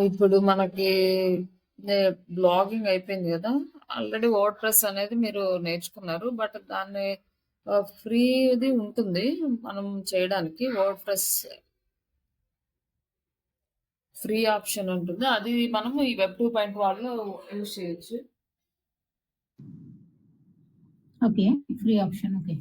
ఇప్పుడు మనకి బ్లాగింగ్ అయిపోయింది గదా! ఆల్రెడీ వర్డ్‌ప్రెస్ అనేది మీరు నేర్చుకున్నారు. బట్ దాన్ని ఫ్రీది ఉంటుంది మనం చేయడానికి. వర్డ్‌ప్రెస్ ఫ్రీ ఆప్షన్ ఉంటుంది. అది మనము ఈ వెబ్ 2.1లో యూజ్ చేయొచ్చు. ఓకే. Free option. ఓకే.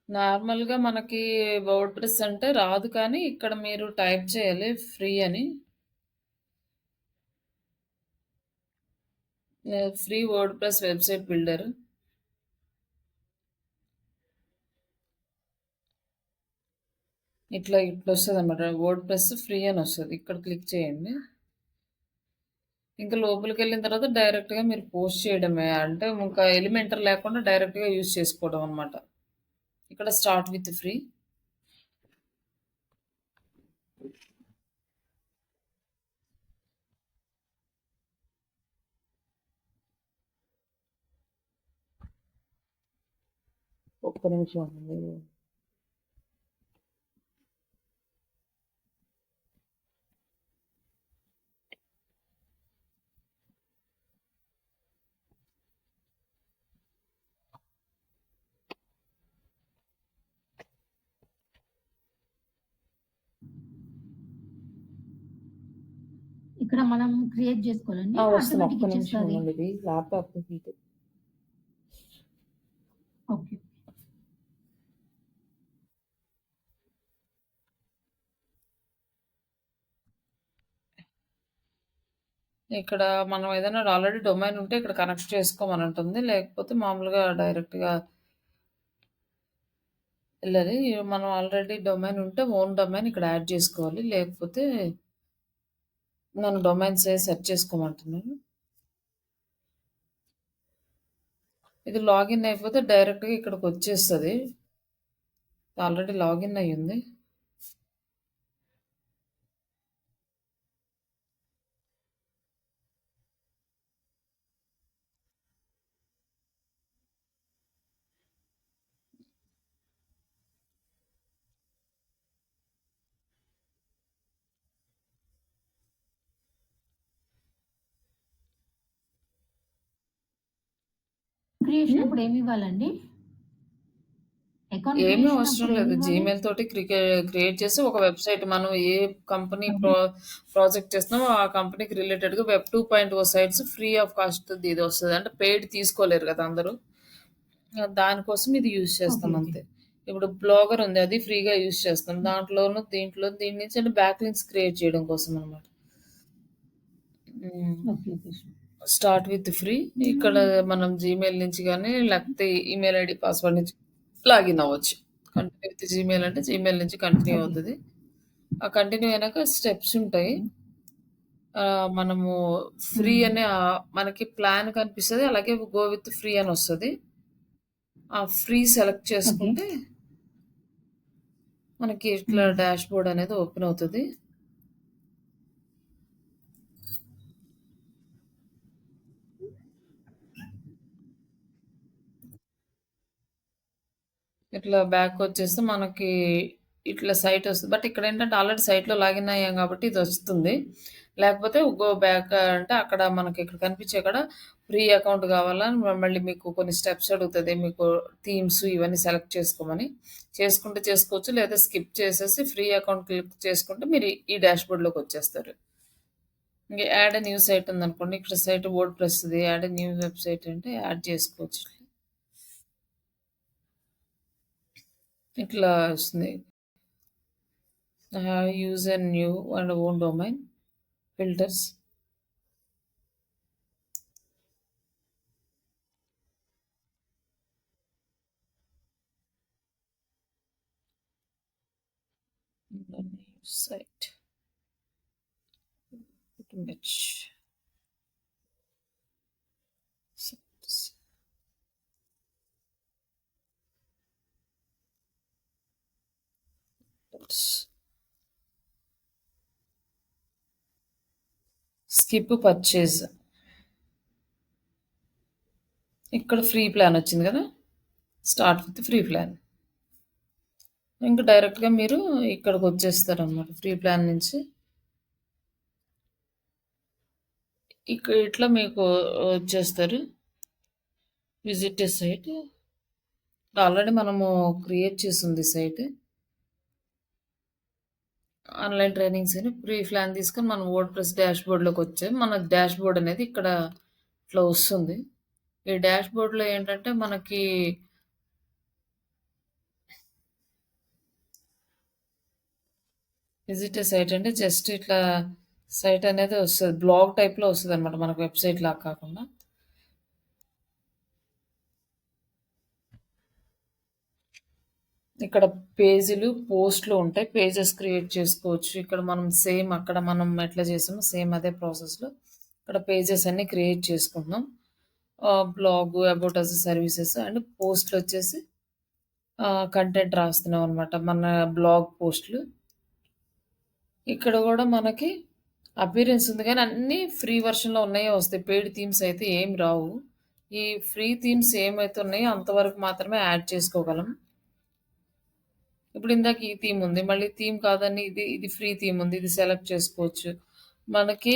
నార్మల్‌గా మనకి వర్డ్‌ప్రెస్ అంటే రాదు కానీ, ఇక్కడ మీరు టైప్ చేయాలి ఫ్రీ అని. Free WordPress website builder. ఇట్లొస్తదనమాట. వర్డ్‌ప్రెస్ ఫ్రీ అనొస్తది. ఇక్కడ క్లిక్ చేయండి. ఇంకా లోపలికెళ్ళిన తర్వాత డైరెక్ట్‌గా మీరు పోస్ట్ చేయడమే. అంటే ఇంకా ఎలిమెంటర్ లేకుండా డైరెక్ట్‌గా యూజ్ చేసుకోవడం అనమాట. ఇక్కడ స్టార్ట్ విత్ ఫ్రీ. ఒక్క నిమిషం అండి. ఇక్కడ మనం క్రియేట్ చేసుకోవాలండి. వస్తున్నా. ఆటోమేటిక్ ఒక్క నిమిషం ఇచ్చేస్తది. ఉండండి. ఇది ల్యాప్‌టాప్ హీట్. ఓకే. ఇక్కడ మనం ఏదైనా ఆల్రెడీ డొమైన్ ఉంటే ఇక్కడ కనెక్ట్ చేసుకోమని ఉంటుంది. లేకపోతే మామూలుగా డైరెక్ట్‌గా ఎళ్ళాలి. మనం ఆల్రెడీ డొమైన్ ఉంటే ఓన్ డొమైన్ ఇక్కడ యాడ్ చేసుకోవాలి. లేకపోతే నన్ను డొమైన్సే సెర్చ్ చేసుకోమంటున్నాను. ఇది లాగిన్ అయిపోతే డైరెక్ట్‌గా ఇక్కడికొచ్చేస్తది. ఆల్రెడీ లాగిన్ అయ్యుంది. క్రియేషన్ అప్పుడు ఏమి ఇవ్వాలండి? అకౌంట్ ఏమీ క్రియేషన్ అవసరం అప్పుడు ఏమి లేదు. ఇవ్వాలి? జీమెయిల్ తోటి క్రియేట్ చేసి ఒక వెబ్‌సైట్ మనం ఏ కంపెనీ ఓకే. ప్రాజెక్ట్ చేస్తున్నామో ఆ కంపెనీకి రిలేటెడ్‌గా వెబ్ 2.0 సైట్స్ ఫ్రీ ఆఫ్ కాస్ట్‌ది ఇది వస్తది. అంటే పెయిడ్ తీసుకోలేరు కదా అందరూ. దానికోసం ఇది యూజ్ ఓకే. చేస్తాం ఓకే. అంతే. ఇప్పుడు బ్లాగర్ ఉంది. అది ఫ్రీగా యూజ్ చేస్తాం. దాంట్లోను దీంట్లో దీని నుంచి అంటే బ్యాక్ లింక్స్ క్రియేట్ చేయడం కోసం అన్నమాట. హ్మ్. Okay. Okay. Start with free. ఇక్కడ మనం జీమెయిల్ నుంచి గానీ, లేకపోతే ఈమెయిల్ ఐడీ, పాస్వర్డ్ నుంచి లాగిన్ అవ్వచ్చు. కంటిన్యూ విత్ జీమెయిల్ అంటే జీమెయిల్ నుంచి కంటిన్యూ ఓకే. అవుతది. ఆ కంటిన్యూ అయినాక స్టెప్స్ ఉంటాయి. మనము ఫ్రీ హ్మ్. అనే మనకి ప్లాన్ కనిపిస్తది. అలాగే గో విత్ ఫ్రీ అని వస్తది. ఆ ఫ్రీ సెలెక్ట్ ఓకే. చేసుకుంటే మనకి ఇట్లా హ్మ్. డాష్‌బోర్డ్ అనేది ఓపెన్ అవుతది. ఇట్లా బ్యాకొచ్చేస్తే మనకి ఇట్లా సైట్ వస్తది. బట్ ఇక్కడేంటంటే ఆల్రెడీ సైట్‌లో లాగిన్ అయ్యాం కాబట్టి ఇదొస్తుంది. లేకపోతే గో బ్యాక్ అంటే అక్కడ మనకి ఇక్కడ కనిపించే కాడ ఫ్రీ అకౌంట్ కావాలా? మళ్ళీ మీకు కొన్ని స్టెప్స్ అడుగుతది. మీకు థీమ్స్ ఇవన్నీ సెలెక్ట్ చేసుకోమని. చేసుకుంటే చేసుకోవచ్చు. లేదా స్కిప్ చేసేసి ఫ్రీ అకౌంట్ క్లిక్ చేసుకుంటే మీరు ఈ డాష్‌బోర్డ్‌లోకొచ్చేస్తారు. ఇంక యాడ్ ఎ న్యూ సైట్ ఉందనుకోండి. ఇక్కడ సైట్ వర్డ్‌ప్రెస్‌ది యాడ్ ఎ న్యూ వెబ్‌సైట్ అంటే యాడ్ చేసుకోవచ్చు. ఇట్లా వస్తుంది. use a new and own domain filters. The new site. Image. Sites. Skip purchase. ఇక్కడ ఫ్రీ ప్లాన్ వచ్చింది కదా! Start with free plan. ఇంక డైరెక్ట్‌గా మీరు ఇక్కడికొచ్చేస్తారనమాట. ఫ్రీ ప్లాన్ నుంచి ఇట్లా మీకు వచ్చేస్తారు. విజిట్ ఎ సైట్. ఆల్రెడీ మనము క్రియేట్ చేసుంది సైట్. ఆన్‌లైన్ ట్రైనింగ్స్ అని ఫ్రీ ప్లాన్ తీసుకొని మనం వర్డ్‌ప్రెస్ డాష్‌బోర్డ్‌లోకొచ్చాం. మన డాష్‌బోర్డ్ అనేది ఇక్కడ ఇట్లా వస్తుంది. ఈ డాష్‌బోర్డ్‌లో ఏంటంటే మనకి విజిట్ ఎ సైట్ అంటే జస్ట్ ఇట్లా సైట్ అనేది వస్తది. బ్లాగ్ టైప్‌లో వస్తదనమాట. మనకు వెబ్‌సైట్ లాగా కాకుండా. ఇక్కడ పేజీలు, పోస్ట్‌లు ఉంటాయి. పేజెస్ క్రియేట్ చేసుకోవచ్చు. ఇక్కడ మనం సేమ్ అక్కడ మనం ఎట్లా చేసామో సేమ్ అదే ప్రాసెస్‌లో ఇక్కడ పేజెస్ అన్నీ క్రియేట్ చేసుకుంటున్నాం. Blog, about us services and పోస్ట్‌లొచ్చేసి కంటెంట్ రాస్తున్నాం అనమాట. మన బ్లాగ్ పోస్ట్‌లు. ఇక్కడ గూడా మనకి అపియరెన్స్ ఉంది గానీ, అన్నీ ఫ్రీ వెర్షన్‌లో ఉన్నయే వస్తాయి. పెయిడ్ థీమ్స్ అయితే ఏమి రావు. ఈ ఫ్రీ థీమ్స్ ఏమైతే ఉన్నాయో అంతవరకు మాత్రమే యాడ్ చేసుకోగలం. ఇప్పుడు ఇందాక ఈ థీమ్ ఉంది. మళ్ళీ థీమ్ కాదని ఇది ఫ్రీ థీమ్ ఉంది. ఇది సెలెక్ట్ చేసుకోవచ్చు. మనకి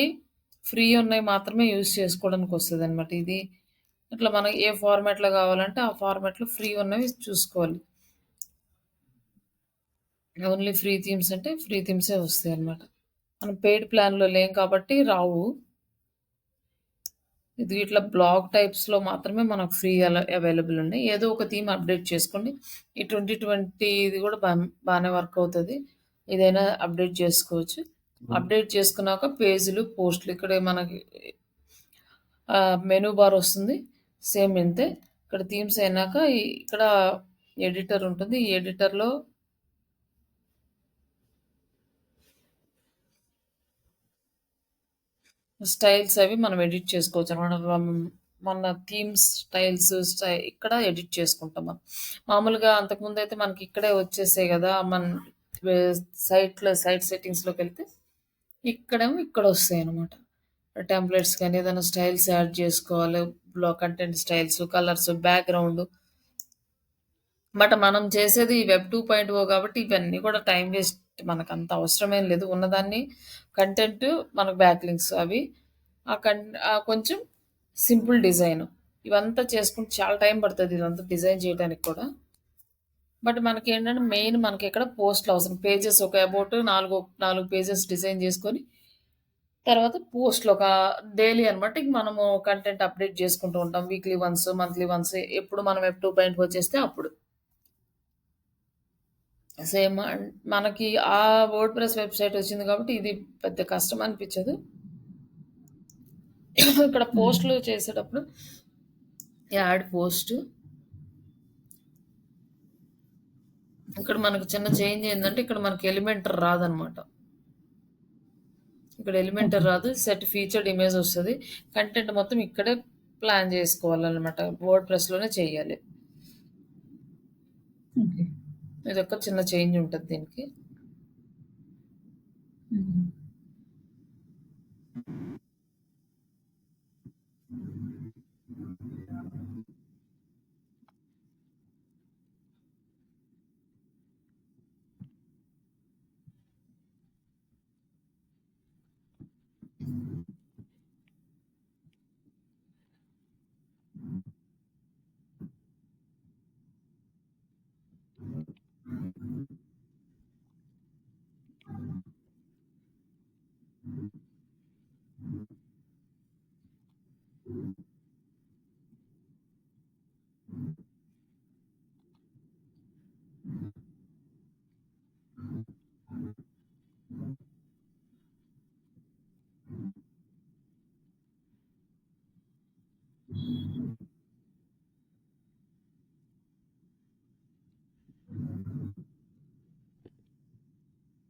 ఫ్రీ ఉన్నయి మాత్రమే యూజ్ చేసుకోవడానికి వస్తదనమాట. ఇది ఇట్లా మనకి ఏ ఫార్మాట్‌లో కావాలంటే ఆ ఫార్మాట్‌లో ఫ్రీ ఉన్నవి చూసుకోవాలి. ఓన్లీ ఫ్రీ థీమ్స్ అంటే ఫ్రీ థీమ్సే వస్తాయన్నమాట. మనం పెయిడ్ ప్లాన్‌లో లేం కాబట్టి రావు. ఇది ఇట్లా బ్లాగ్ టైప్స్‌లో మాత్రమే మనకు ఫ్రీ అవైలబుల్ ఉన్నాయి. ఏదో ఒక థీమ్ అప్‌డేట్ చేసుకోండి. ఈ 2020 ఇది కూడా బానే వర్క్ అవుతది. ఇదైనా అప్‌డేట్ చేసుకోవచ్చు. అప్‌డేట్ చేసుకున్నాక పేజీలు, పోస్ట్‌లు ఇక్కడ మనకి మెనూ బార్ వస్తుంది. సేమ్ ఇంతే. ఇక్కడ థీమ్స్ అయినాక ఇక్కడ ఎడిటర్ ఉంటుంది. ఈ ఎడిటర్‌లో స్టైల్స్ అవి మనం ఎడిట్ చేసుకోవచ్చనమాట. మన థీమ్స్, స్టైల్స్ ఇక్కడ ఎడిట్ చేసుకుంటాం మనం. మామూలుగా అంతకుముందయితే మనకి ఇక్కడే వచ్చేసాయి గదా! వే సైట్ సెట్టింగ్స్‌లోకెళ్తే ఇక్కడేమో ఇక్కడొస్తాయనమాట. టెంప్లేట్స్ కానీ ఏదైనా స్టైల్స్ యాడ్ చేసుకోవాలి. Content styles, colours, background. But మనం చేసేది వెబ్ 2.0 కాబట్టి ఇవన్నీ కూడా టైమ్ వేస్ట్ మనకంత అవసరమేం లేదు. ఉన్నదాన్ని కంటెంట్ మనకు బ్యాక్ లింక్స్ అవి కొంచెం సింపుల్ డిజైన్. ఇవంతా చేసుకుంటే చాలా టైం పడతది ఇదంతా డిజైన్ చేయడానికి కూడా. బట్ మనకేంటంటే మెయిన్ మనకిక్కడ పోస్ట్‌లు అవసరం. పేజెస్ ఒక అబౌట్ 4 పేజెస్ డిజైన్ చేసుకొని తర్వాత పోస్ట్‌లు ఒక డైలీ అనమాట. ఇంక మనము కంటెంట్ అప్‌డేట్ చేసుకుంటూ ఉంటాం. వీక్లీ వన్స్, మంత్లీ వన్స్ ఎప్పుడు మనం వెబ్ 2.0 చేస్తే అప్పుడు. సేమ్ మనకి ఆ వర్డ్‌ప్రెస్ వెబ్‌సైట్ వచ్చింది కాబట్టి ఇది పెద్ద కష్టం అనిపించదు. ఇక్కడ హ్మ్. పోస్ట్‌లు చేసేటప్పుడు యాడ్ పోస్ట్. ఇక్కడ మనకు చిన్న చేంజ్ ఏందంటే ఇక్కడ మనకి ఎలిమెంటర్ రాదనమాట. ఇక్కడ ఎలిమెంటర్ ఓకే. రాదు. సెట్ ఫీచర్డ్ ఇమేజ్ వస్తది. కంటెంట్ మొత్తం ఇక్కడే ప్లాన్ చేసుకోవాలనమాట. వర్డ్‌ప్రెస్‌లోనే చేయాలి. ఓకే. ఇదొక చిన్న చేంజ్ ఉంటది దీనికి. హ్మ్.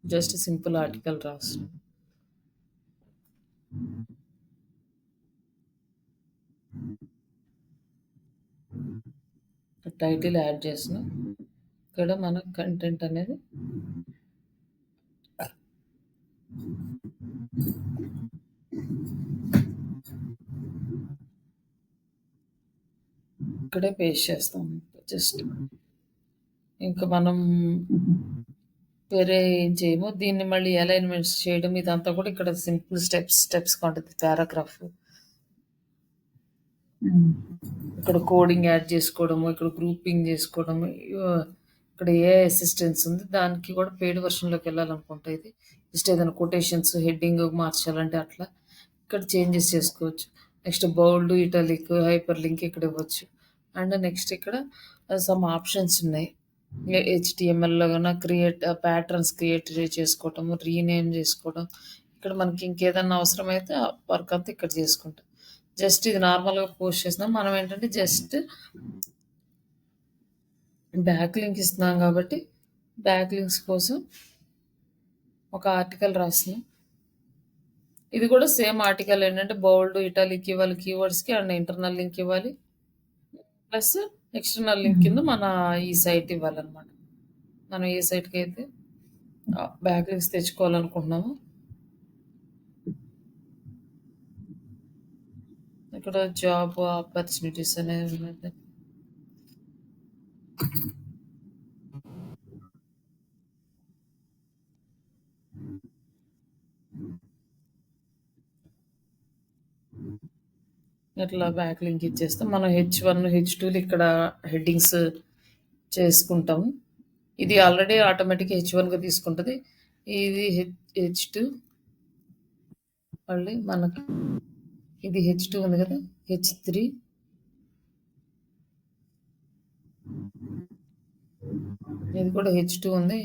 జస్ట్ సింపుల్ ఆర్టికల్ రాస్తున్నాం. టైటిల్ యాడ్ చేస్తున్నాం. ఇక్కడ మన కంటెంట్ అనేది ఇక్కడే పేస్ట్ చేస్తాం. జస్ట్ ఇంకా మనం వేరే ఏం చేయము. దీన్ని మళ్ళీ అలైన్‌మెంట్స్ చేయడం ఇదంతా కూడా ఇక్కడ సింపుల్ స్టెప్స్‌గా ఉంటది పారాగ్రాఫ్. ఇక్కడ కోడింగ్ యాడ్ చేసుకోవడము, ఇక్కడ గ్రూపింగ్ చేసుకోవడము, ఇక్కడ ఏఐ అసిస్టెన్స్ ఉంది. దానికి కూడా పెయిడ్ వెర్షన్‌లోకి వెళ్ళాలనుకుంటా ఇది. జస్ట్ ఏదైనా కొటేషన్స్, హెడ్డింగ్ మార్చాలంటే అట్లా. ఇక్కడ చేంజెస్ చేసుకోవచ్చు. నెక్స్ట్ బోల్డ్, ఇటాలిక్, హైపర్ లింక్ ఇక్కడ ఇవ్వచ్చు. అండ్ నెక్స్ట్ ఇక్కడ సమ్ ఆప్షన్స్ ఉన్నాయి. హెచ్‌టీఎంఎల్‌లో గన ప్యాటర్న్స్ క్రియేట్ చేసుకోవటము, రీనేమ్ చేసుకోవడం. ఇక్కడ మనకి ఇంకేదన్నా అవసరమైతే ఆ వర్క్ అంతా ఇక్కడ చేసుకుంటాం. జస్ట్ ఇది నార్మల్‌గా పోస్ట్ చేస్తున్నాం. మనం ఏంటంటే జస్ట్ బ్యాక్ లింక్ ఇస్తున్నాం కాబట్టి బ్యాక్ లింక్స్ కోసం ఒక ఆర్టికల్ రాస్తున్నాం. ఇది కూడా సేమ్ ఆర్టికల్ ఏంటంటే బోల్డ్, ఇటాలిక్ ఇవ్వాలి కీవర్డ్స్‌కి అండ్ ఇంటర్నల్ లింక్ ఇవ్వాలి. ప్లస్ ఎక్స్టర్నల్ లింక్ కింద మన ఈ సైట్ ఇవ్వాలన్నమాట. మనం ఏ సైట్‌కి అయితే బ్యాక్ లింక్స్ తెచ్చుకోవాలనుకుంటున్నామో ఇక్కడ జాబ్ ఆపర్చునిటీస్ అనేవి ఉన్నాయి. ఇట్లా బ్యాక్ లింక్ ఇచ్చేస్తే మనం H1, H2 ఇక్కడ హెడ్డింగ్స్ చేసుకుంటాము. ఇది ఆల్రెడీ ఆటోమేటిక్గా H1గా తీసుకుంటుంది. ఇది H2 మళ్ళీ మనకి ఇది H2 ఉంది కదా, H3 ఇది కూడా H2 ఉంది,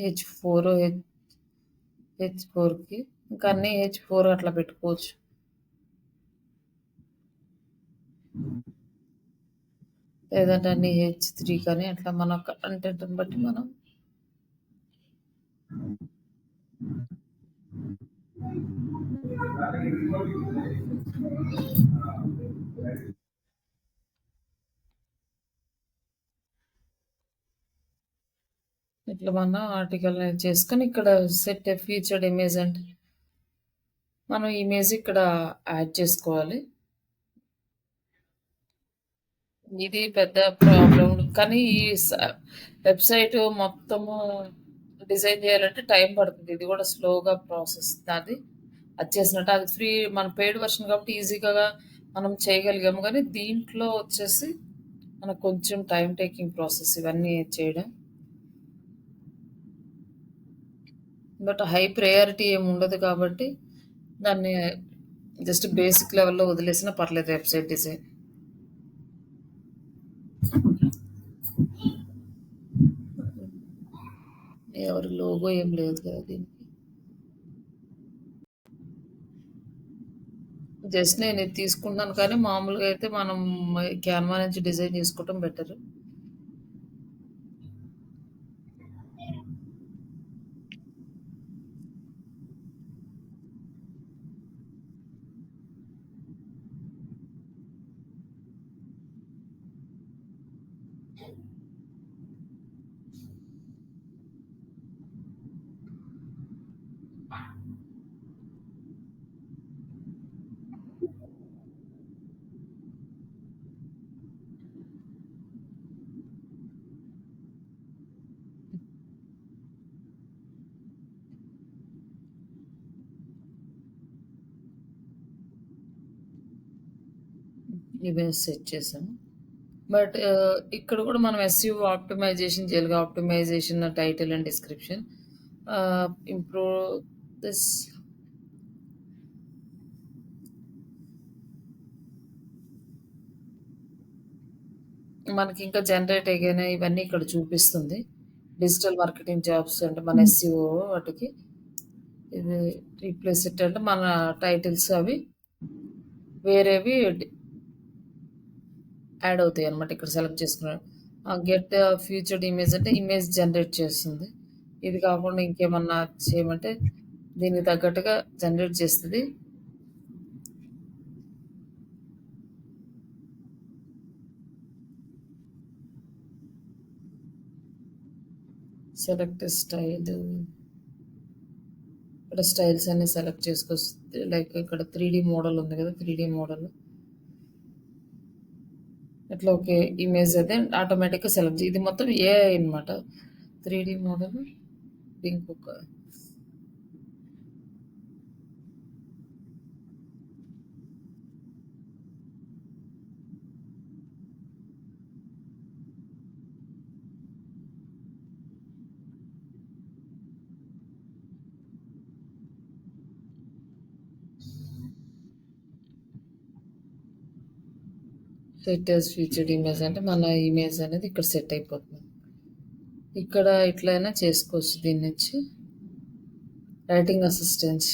H4కి ఇంకా అన్ని H4 అట్లా పెట్టుకోవచ్చు. లేదంటే అన్ని H3 కానీ అట్లా మన కంటెంట్ని బట్టి మనం ఇట్లా మన ఆర్టికల్ చేసుకొని ఇక్కడ సెట్ ఫీచర్డ్ ఇమేజ్ అంటే మనం ఇమేజ్ ఇక్కడ యాడ్ చేసుకోవాలి. ఇది పెద్ద ప్రాబ్లం కానీ ఈ వెబ్సైట్ మొత్తము డిజైన్ చేయాలంటే టైం పడుతుంది. ఇది కూడా స్లోగా ప్రాసెస్ అది చేసినట్టు అది ఫ్రీ మన పెయిడ్ వర్షన్ కాబట్టి ఈజీగా మనం చేయగలిగాము. కానీ దీంట్లో వచ్చేసి మనకు కొంచెం టైం టేకింగ్ ప్రాసెస్ ఇవన్నీ చేయడం. బట్ హై ప్రయారిటీ ఏమి ఉండదు కాబట్టి దాన్ని జస్ట్ బేసిక్ లెవెల్లో వదిలేసినా పర్లేదు వెబ్సైట్ డిజైన్. ఎవరి లోగో ఏం లేదు కదా దీనికి. జస్ట్ నేను ఇది తీసుకుంటాను కానీ మామూలుగా అయితే మనం క్యాన్వా నుంచి డిజైన్ చేసుకోవటం బెటర్. ఇమేజ్ సెట్ చేసాము. బట్ ఇక్కడ కూడా మనం SEO ఆప్టిమైజేషన్ చేయాలి. Optimisation title and description improve this. మనకి ఇంకా జనరేట్ అయ్యాయి ఇవన్నీ ఇక్కడ చూపిస్తుంది. డిజిటల్ మార్కెటింగ్ జాబ్స్ అంటే మన SEO వాటికి ఇది రీప్లేస్ ఇట్ అంటే మన టైటిల్స్ అవి వేరేవి యాడ్ అవుతాయి అనమాట. ఇక్కడ సెలెక్ట్ చేసుకున్నాడు. గెట్ ఫ్యూచర్డ్ ఇమేజ్ అంటే ఇమేజ్ జనరేట్ చేస్తుంది. ఇది కాకుండా ఇంకేమన్నా చేయమంటే దీనికి తగ్గట్టుగా జనరేట్ చేస్తుంది. సెలెక్ట్ స్టైల్ ఇక్కడ స్టైల్స్ అన్ని సెలెక్ట్ చేసుకోవచ్చు. లైక్ ఇక్కడ 3D మోడల్ ఉంది కదా, 3D మోడల్ ఇట్లా ఓకే. ఇమేజ్ అయితే ఆటోమేటిక్‌గా సెలెక్ట్ ఇది మొత్తం ఏఐ అనమాట. 3 మోడల్ ఇంకొక సెట్ యాస్ ఫీచర్డ్ ఇమేజ్ అంటే మన ఇమేజ్ అనేది ఇక్కడ సెట్ అయిపోతుంది. ఇక్కడ ఇట్లైనా చేసుకోవచ్చు దీని నుంచి. రైటింగ్ అసిస్టెన్స్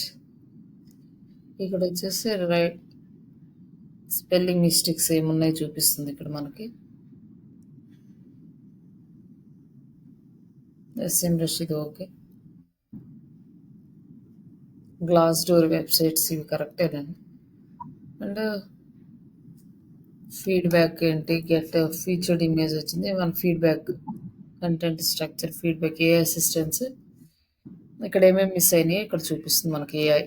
ఇక్కడ వచ్చేసి స్పెల్లింగ్ మిస్టేక్స్ ఏమున్నాయి చూపిస్తుంది ఇక్కడ మనకి. SM Rashid okay. Glass door websites ఇవి కరెక్టేనండి. అండ్ ఫీడ్బ్యాక్ ఏంటి, గెట్ ఫీచర్డ్ ఇమేజ్ వచ్చింది. మన ఫీడ్బ్యాక్ కంటెంట్ స్ట్రక్చర్ ఫీడ్బ్యాక్ ఏ అసిస్టెన్స్ ఇక్కడ ఏమేమి మిస్ అయినాయి ఇక్కడ చూపిస్తుంది మనకి ఏఐ.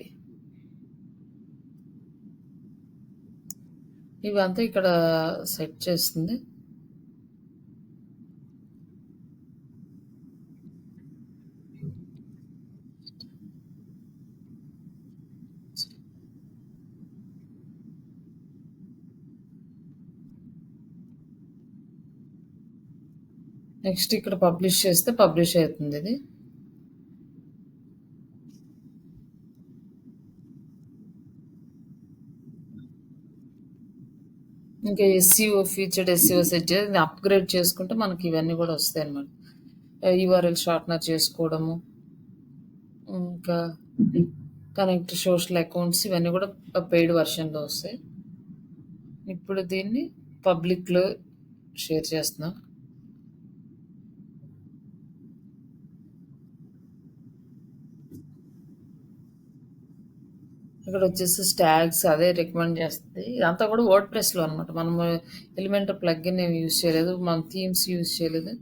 ఇవంతా ఇక్కడ సెట్ చేస్తుంది. నెక్స్ట్ ఇక్కడ పబ్లిష్ చేస్తే పబ్లిష్ అవుతుంది ఇది. ఇంకా ఎస్సీఓ ఫీచర్డ్ ఎస్సీఓ సెట్ చేసి అప్గ్రేడ్ చేసుకుంటే మనకి ఇవన్నీ కూడా వస్తాయి అన్నమాట. యూఆర్ఎల్ షార్ట్నర్ చేసుకోవడము, ఇంకా కనెక్ట్ సోషల్ అకౌంట్స్ ఇవన్నీ కూడా పెయిడ్ వర్షన్లో వస్తాయి. ఇప్పుడు దీన్ని పబ్లిక్లో షేర్ చేస్తున్నాం. ఇక్కడ వచ్చేసి స్టాగ్స్ అదే రికమెండ్ చేస్తుంది. ఇదంతా కూడా వర్డ్ ప్రెస్లో అనమాట. మనము ఎలిమెంట్ ప్లగ్ఇన్ ఏమి యూజ్ చేయలేదు, మన థీమ్స్ యూజ్ చేయలేదు.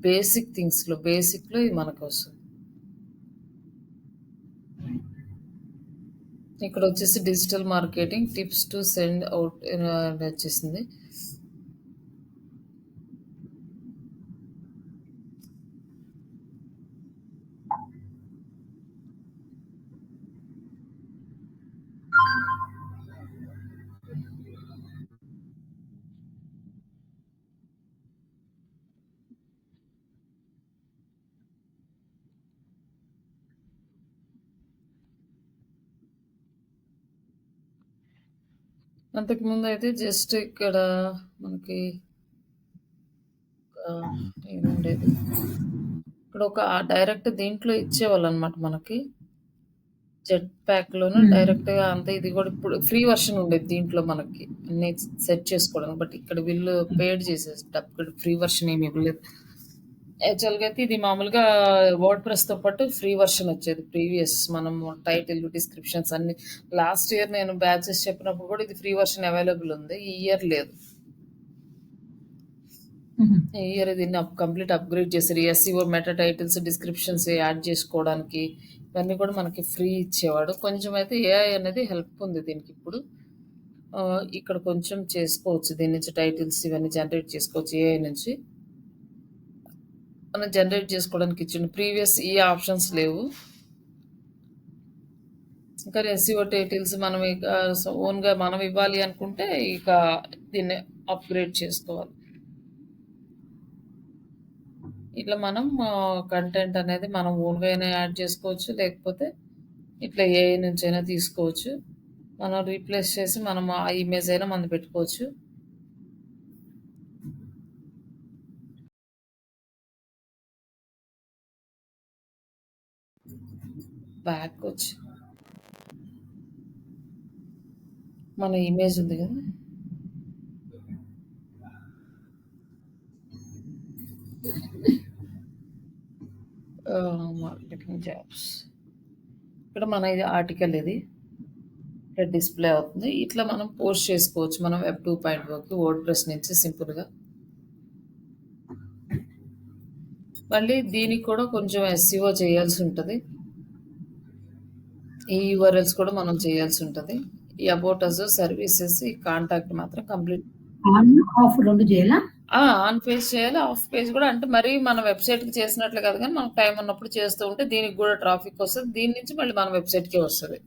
బేసిక్ థింగ్స్లో బేసిక్లో ఇది మనకు వస్తుంది. ఇక్కడ వచ్చేసి digital marketing tips to send out వచ్చేసింది. అంతకుముందు అయితే జస్ట్ ఇక్కడ మనకి ఏముండేది, ఇక్కడ ఒక డైరెక్ట్ దీంట్లో ఇచ్చేవాళ్ళు అనమాట మనకి. జెట్ ప్యాక్లోనే డైరెక్ట్గా అంతా. ఇది కూడా ఇప్పుడు ఫ్రీ వర్షన్ ఉండేది దీంట్లో మనకి అన్ని సెట్ చేసుకోవడం. బట్ ఇక్కడ వీళ్ళు పేడ్ చేసేసి అప్పుడు ఫ్రీ వర్షన్ ఏమి ఇవ్వలేదు. యాక్చువల్గా అయితే ఇది మామూలుగా వర్డ్ ప్రెస్తో పాటు ఫ్రీ వర్షన్ వచ్చేది ప్రీవియస్. మనం టైటిల్ డిస్క్రిప్షన్స్ అన్ని లాస్ట్ ఇయర్ నేను బ్యాచెస్ చెప్పినప్పుడు కూడా ఇది ఫ్రీ వర్షన్ అవైలబుల్ ఉంది. ఈ ఇయర్ లేదు. ఈ ఇయర్ దీన్ని కంప్లీట్ అప్గ్రేడ్ చేశారు. SEO meta titles descriptions add చేసుకోవడానికి ఇవన్నీ కూడా మనకి ఫ్రీ ఇచ్చేవాడు. కొంచెం అయితే ఏఐ అనేది హెల్ప్ ఉంది దీనికి ఇప్పుడు. ఇక్కడ కొంచెం చేసుకోవచ్చు, దీని నుంచి టైటిల్స్ ఇవన్నీ జనరేట్ చేసుకోవచ్చు. ఏఐ నుంచి మనం జనరేట్ చేసుకోవడానికి ఇచ్చిండు. ప్రీవియస్ ఈ ఆప్షన్స్ లేవు. ఇంకా ఎస్ఈఓ టైటిల్స్ మనం ఇక ఓన్గా మనం ఇవ్వాలి అనుకుంటే ఇక దీన్ని అప్గ్రేడ్ చేసుకోవాలి. ఇట్లా మనం కంటెంట్ అనేది మనం ఓన్గా అయినా యాడ్ చేసుకోవచ్చు, లేకపోతే ఇట్లా ఏఐ నుంచి అయినా తీసుకోవచ్చు. మనం రీప్లేస్ చేసి మనం ఆ ఇమేజ్ అయినా మనం పెట్టుకోవచ్చు. బ్యాక్ వచ్చి మన ఇమేజ్ ఉంది కదా, మార్కెటింగ్ జాబ్స్ ఇక్కడ మన ఇది ఆర్టికల్ ఇది ఇక్కడ డిస్ప్లే అవుతుంది. ఇట్లా మనం పోస్ట్ చేసుకోవచ్చు. మనం వెబ్ 2.0కి వర్డ్ ప్రెస్ నుంచి సింపుల్గా. మళ్ళీ దీనికి కూడా కొంచెం ఎస్ఈఓ చేయాల్సి ఉంటుంది. ఈ యూఆర్ఎల్స్ కూడా మనం చేయాల్సి ఉంటుంది. ఈ అబౌట్ అస్ సర్వీసెస్ ఈ కాంటాక్ట్ మాత్రం కంప్లీట్ ఆన్, ఆఫ్ 2 చేయాలా? ఆన్ పేజ్ చేయాలి. ఆఫ్ పేజ్ గూడా అంటే మరీ మన వెబ్‌సైట్‌కి చేసినట్లు కాదు గానీ, మనకు టైం ఉన్నప్పుడు చేస్తూ ఉంటే దీనికి గూడా ట్రాఫిక్ వస్తది. దీని నుంచి మళ్ళీ మన వెబ్‌సైట్‌కే వస్తది.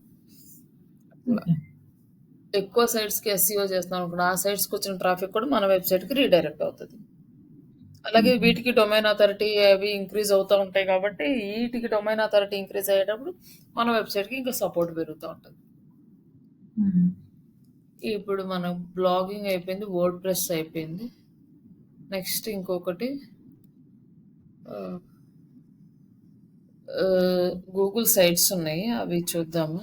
అట్లా. ఓకే. ఎక్కువ సైట్స్‌కి ఎస్‌ఈఓ చేస్తున్నామనుకోండి, ఆ సైట్స్‌కొచ్చిన ట్రాఫిక్ కూడా మన వెబ్‌సైట్‌కి రీడైరెక్ట్ అవుతది. అలాగే హుహు. వీటికి డొమైన్ అథారిటీ అవి ఇంక్రీజ్ అవుతా ఉంటాయి కాబట్టి, ఈటికి డొమైన్ అథారిటీ ఇంక్రీజ్ అయ్యేటప్పుడు మన వెబ్‌సైట్‌కి ఇంకా సపోర్ట్ పెరుగుతా ఉంటది. హ్మ్. ఇప్పుడు మనం బ్లాగింగ్ అయిపోయింది. వర్డ్‌ప్రెస్ అయిపోయింది. నెక్స్ట్ ఇంకొకటి ఆహ్, గూగుల్ సైట్స్ ఉన్నాయి. అవి చూద్దాము.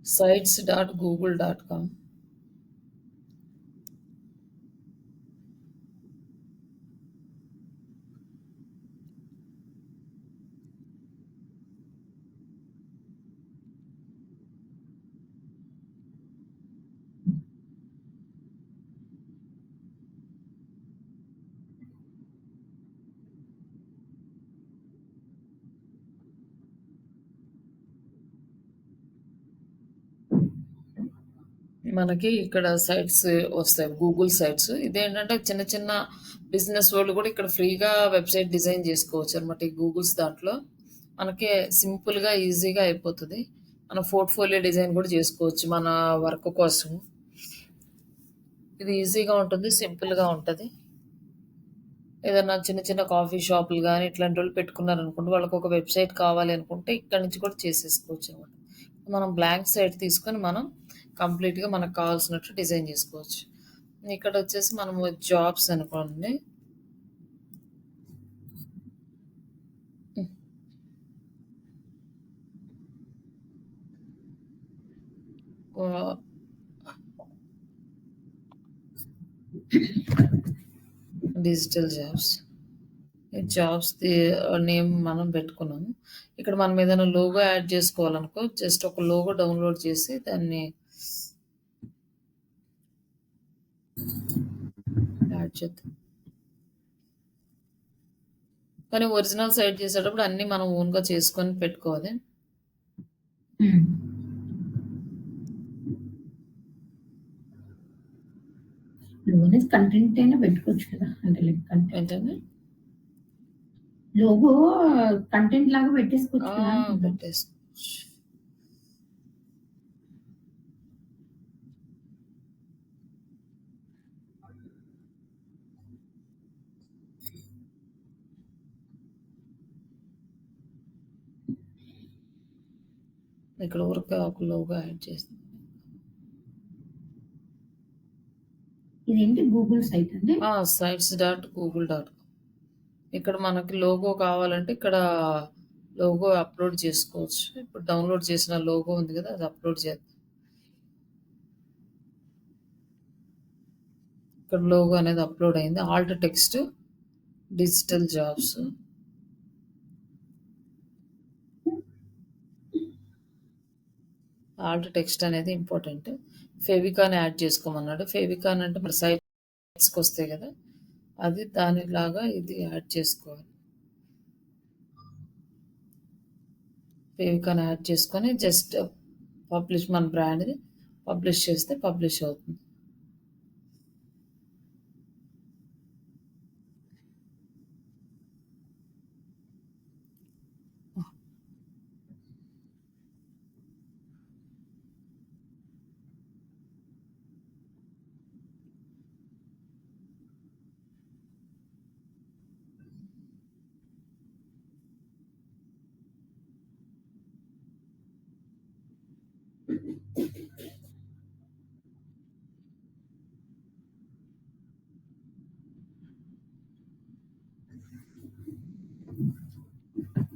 sites.google.com. మనకి ఇక్కడ సైట్స్ వస్తాయి. Google Sites. ఇదేంటంటే చిన్న చిన్న బిజినెస్ వోళ్ళు గూడా ఇక్కడ ఫ్రీగా వెబ్‌సైట్ డిజైన్ జేసుకోవచ్చనమాట. ఈ గూగుల్స్ దాంట్లో. మనకి సింపుల్‌గా, ఈజీగా అయిపోతది. మన పోర్ట్‌ఫోలియో డిజైన్ గూడా జేసుకోవచ్చు మన వర్క్ కోసం. ఇది ఈజీగా ఉంటుంది. సింపుల్‌గా ఉంటది. ఏదన్నా చిన్న చిన్న కాఫీ షాపులు గాని ఇట్లాంటోళ్ళు పెట్టుకున్నారనుకోండి, వాళ్ళకొక వెబ్‌సైట్ కావాలి అనుకుంటే ఇక్కడి నుంచి కూడా చేసేసుకోవచ్చనమాట. మనం బ్లాంక్ సైట్ తీసుకొని మనం కంప్లీట్‌గా మనకు కావాల్సినట్టు డిజైన్ జేసుకోవచ్చు. ఇక్కడొచ్చేసి మనము జాబ్స్ అనుకోండి. హ్మ్. ఆహ్, డిజిటల్ జాబ్స్. ఈ జాబ్స్‌ది నేమ్ మనం పెట్టుకున్నాము. ఇక్కడ మనం ఏదైనా లోగో యాడ్ జేసుకోవాలనుకో, జస్ట్ ఒక లోగో డౌన్‌లోడ్ చేసి దాన్ని యాడ్ చేద్దాం. కానీ ఒరిజినల్ సైట్ చేసేటప్పుడు అన్నీ మనం ఓన్‌గా చేసుకొని పెట్టుకోవాలి. హ్మ్. లోగోస్ కంటెంట్ అయినా పెట్టుకోవచ్చు కదా! అంటే లైక్ కంటెంట్. ఏంటండి? లోగో కంటెంట్ లాగా పెట్టేసుకోవచ్చు ఆ! కదా అంటున్నా. పెట్టేసుకోవచ్చు. ఇక్కడ ఊరికే ఒక లోగో యాడ్ చేసి ఇదేంటి గూగుల్ సైట్ అండి? sites.google.com. ఇక్కడ మనకి లోగో కావాలంటే ఇక్కడ లోగో అప్‌లోడ్ చేసుకోవచ్చు. ఇప్పుడు డౌన్‌లోడ్ చేసిన లోగో ఉంది కదా! అది అప్‌లోడ్ చేద్దాం. ఇక్కడ లోగో అనేది అప్‌లోడ్ అయింది. Alt text digital jobs. Alt text అనేది ఇంపార్టెంట్. ఫెవికాన్ యాడ్ చేసుకోమన్నాడు. ఫెవికాన్ అంటే మన సైట్స్‌కొస్తాయి కదా! అది దానిలాగా ఇది యాడ్ చేసుకోవాలి. ఫెవికాన్ యాడ్ చేసుకొని జస్ట్ పబ్లిష్ మన బ్రాండ్‌ది పబ్లిష్ చేస్తే పబ్లిష్ అవుతుంది.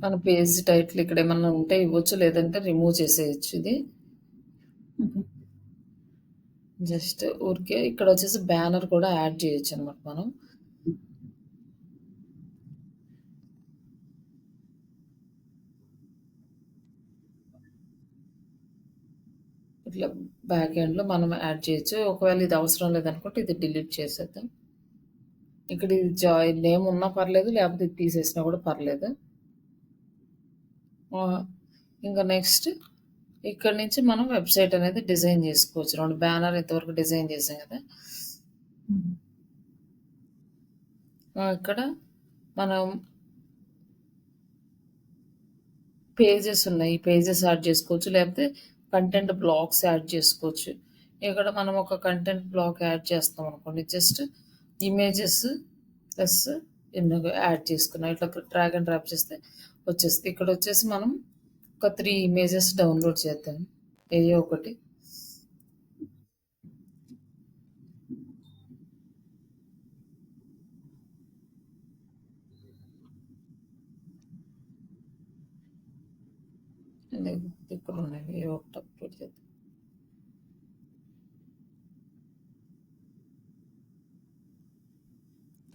మన పేజ్ టైటిల్ ఇక్కడ ఏమన్నా ఉంటే ఇవ్వచ్చు. లేదంటే రిమూవ్ చేసేయొచ్చు ఇది. ఓకే. జస్ట్ ఊరికే ఇక్కడ వచ్చేసి బ్యానర్ కూడా యాడ్ చేయొచ్చనమాట మనం. ఇట్లా బ్యాక్ ఎండ్‌లో మనం యాడ్ చేయొచ్చు. ఒకవేళ ఇది అవసరం లేదనుకుంటే ఇది డిలీట్ చేసేద్దాం. ఇక్కడ ఇది నేమ్ ఉన్నా పర్లేదు, లేకపోతే ఇది తీసేసినా కూడా పర్లేదు. ఇంకా నెక్స్ట్ ఇక్కడ నుంచి మనం వెబ్‌సైట్ అనేది డిజైన్ చేసుకోవచ్చు. 2 బ్యానర్ ఇంతవరకు డిజైన్ చేసాం కదా! ఇక్కడ మనం పేజెస్ ఉన్నాయి. పేజెస్ యాడ్ చేసుకోవచ్చు. లేకపోతే కంటెంట్ బ్లాక్స్ యాడ్ చేసుకోవచ్చు. ఇక్కడ మనం ఒక కంటెంట్ బ్లాక్ యాడ్ చేస్తాం అనుకోండి. జస్ట్ ఇమేజెస్ ప్లస్ ఎన్నో యాడ్ చేసుకున్నాం. ఇట్లా డ్రాగ్ అండ్ డ్రాప్ చేస్తే వచ్చేస్తుంది. ఇక్కడ వచ్చేసి మనం ఒక 3 ఇమేజెస్ డౌన్లోడ్ చేద్దాం. ఏయో ఒకటి. ఇక్కడ ఉన్నాయి. ఏయో ఒకటి అప్లోడ్ చేద్దాం.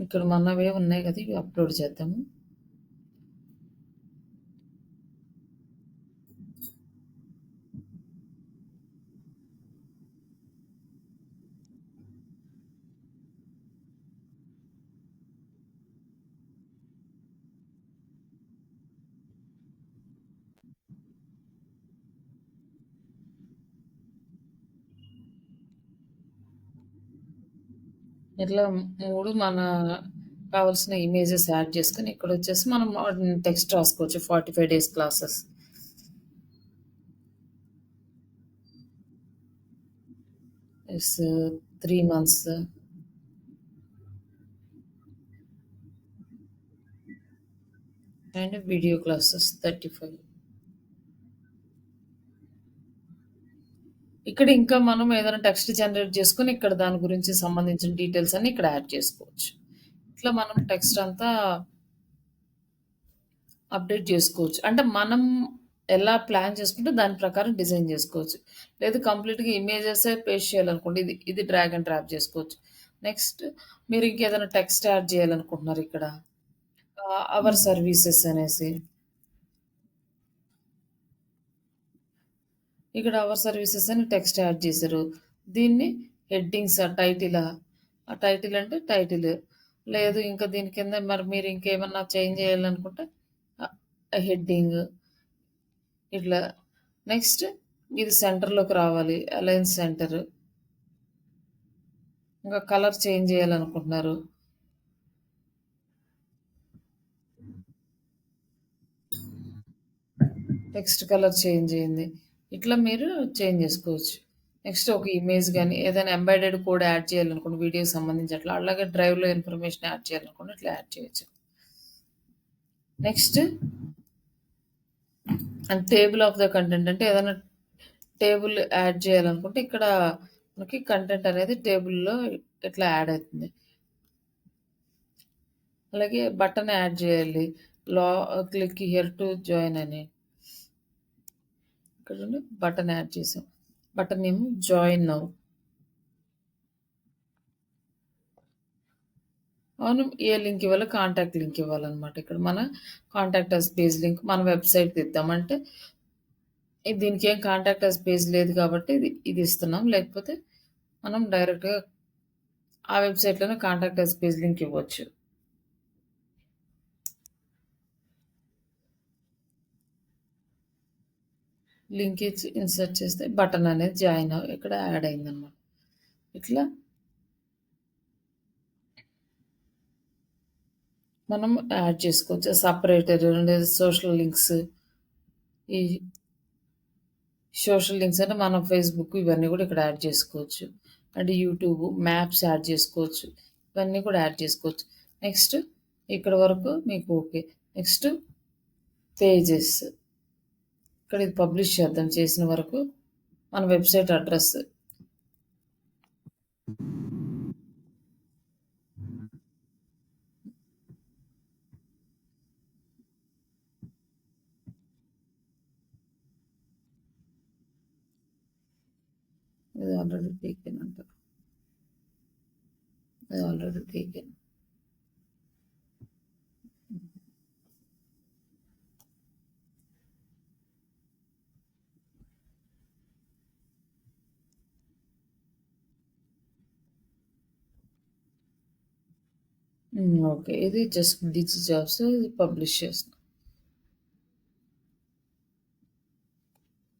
ఇక్కడ మనవే ఉన్నాయి కదా, ఇవి అప్లోడ్ చేద్దాము. ఇట్లా 3 మన కావాల్సిన ఇమేజెస్ యాడ్ చేసుకొని ఇక్కడ వచ్చేసి మనం టెక్స్ట్ రాసుకోవచ్చు. 45 days classes. It's 3 months. And video classes 35. ఇక్కడ ఇంకా మనం ఏదైనా టెక్స్ట్ జనరేట్ చేసుకొని ఇక్కడ దాని గురించి సంబంధించిన డీటెయిల్స్ అన్ని ఇక్కడ యాడ్ చేసుకోవచ్చు. ఇట్లా మనం టెక్స్ట్ అంతా అప్డేట్ చేసుకోవచ్చు. అంటే మనం ఎలా ప్లాన్ చేసుకుంటే దాని ప్రకారం డిజైన్ చేసుకోవచ్చు. లేదు కంప్లీట్‌గా ఇమేజెసే పేస్ట్ చేయాలనుకోండి, ఇది డ్రాగ్ అండ్ డ్రాప్ చేసుకోవచ్చు. నెక్స్ట్ మీరు ఇంకేదైనా టెక్స్ట్ యాడ్ చేయాలనుకుంటున్నారు ఇక్కడ. అవర్ సర్వీసెస్ అనేసి. ఇక్కడ అవర్ సర్వీసెస్ అని టెక్స్ట్ యాడ్ చేశారు. దీన్ని హెడ్డింగ్స్ టైటిలా? ఆ టైటిల్ అంటే టైటిల్. లేదు ఇంకా దీని కింద మరి మీరు ఇంకేమన్నా చేంజ్ చేయాలనుకుంటే హెడ్డింగ్ ఇట్లా. నెక్స్ట్ ఇది సెంటర్‌లోకి రావాలి. Align centre. ఇంకా కలర్ చేంజ్ చేయాలనుకుంటున్నారు. టెక్స్ట్ కలర్ చేంజ్ అయింది. ఇట్లా మీరు చేంజ్ చేసుకోవచ్చు. నెక్స్ట్ ఒక ఇమేజ్ గాని, ఏదైనా ఎంబెడెడ్ కోడ్ యాడ్ చేయాలనుకోండి వీడియోకి సంబంధించి అట్లా. అలాగే డ్రైవ్‌లో ఇన్ఫర్మేషన్ యాడ్ చేయాలనుకోండి ఇట్లా యాడ్ చేయొచ్చు. Next table of the content అంటే ఏదైనా టేబుల్ యాడ్ చేయాలనుకుంటే ఇక్కడ మనకి కంటెంట్ అనేది టేబుల్‌లో ఇట్లా యాడ్ అవుతుంది. అలాగే బటన్ యాడ్ చేయాలి. క్లిక్ హియర్ టు జాయిన్ అని. ఇక్కడ నుండి బటన్ యాడ్ చేసాం. Button name join now. అవును. ఏ లింక్ ఇవ్వాలి? కాంటాక్ట్ లింక్ ఇవ్వాలనమాట. ఇక్కడ మన కాంటాక్ట్ అస్ పేజ్ లింక్ మన వెబ్‌సైట్‌ది ఇద్దామంటే దీనికి ఏం కాంటాక్ట్ అస్ పేజ్ లేదు కాబట్టి ఇది ఇస్తున్నాం. లేకపోతే మనం డైరెక్ట్‌గా ఆ వెబ్‌సైట్‌లోనే కాంటాక్ట్ అస్ పేజ్ లింక్ ఇవ్వచ్చు. లింక్ ఇచ్చి ఇన్సర్ట్ చేస్తే బటన్ అనేది జాయిన్ ఇక్కడ యాడ్ అయిందనమాట. ఇట్లా మనం యాడ్ చేసుకోవచ్చు. సెపరేటర్ లేదా సోషల్ లింక్స్. ఈ సోషల్ లింక్స్ అంటే మనం ఫేస్‌బుక్ ఇవన్నీ కూడా ఇక్కడ యాడ్ చేసుకోవచ్చు. అండ్ యూట్యూబ్, మ్యాప్స్ యాడ్ చేసుకోవచ్చు. ఇవన్నీ కూడా యాడ్ చేసుకోవచ్చు. నెక్స్ట్ ఇక్కడ వరకు మీకు ఓకే. Next pages. ఇక్కడ ఇది పబ్లిష్ చేద్దాం చేసిన వరకు. మన వెబ్‌సైట్ అడ్రెస్. ఇది ఆల్రెడీ టేకెన్ అంట. ఇది ఆల్రెడీ టేకెన్. ఓకే. ఇది జస్ట్ డిజి జాబ్స్ ఇది పబ్లిష్ చేస్తున్నా.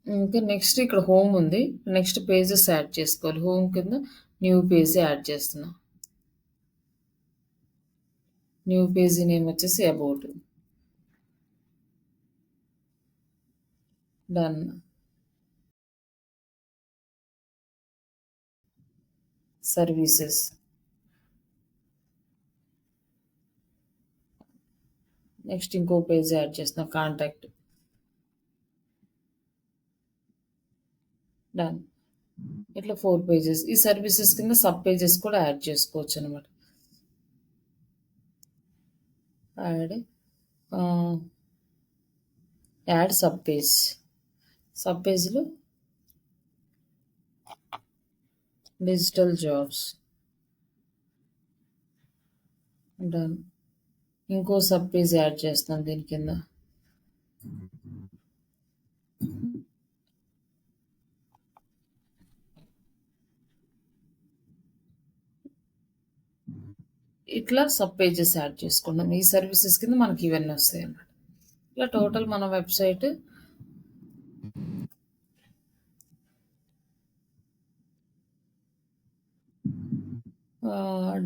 ఇంకా నెక్స్ట్ ఇక్కడ హోమ్ ఉంది. నెక్స్ట్ పేజెస్ యాడ్ చేసుకోవాలి. హోమ్ కింద న్యూ పేజ్ యాడ్ చేస్తున్నా. న్యూ పేజీ నేమ్ వచ్చేసి అబౌట్. డన్. సర్వీసెస్. నెక్స్ట్ ఇంకో పేజ్ యాడ్ చేస్తున్నా. కాంటాక్ట్. డన్. ఇట్లా 4 పేజెస్. ఈ సర్వీసెస్ కింద సబ్ పేజెస్ కూడా యాడ్ చేసుకోవచ్చు అనమాట. Add add sub page. Sub పేజ్లో డిజిటల్ జాబ్స్. డన్. ఇంకో సబ్ పేజ్ యాడ్ చేస్తాను దీని కింద. ఇట్లా సబ్ పేజెస్ యాడ్ చేసుకున్నాం. ఈ సర్వీసెస్ కింద మనకి ఇవన్నీ వస్తాయి అన్నమాట. ఇట్లా టోటల్ మన వెబ్సైట్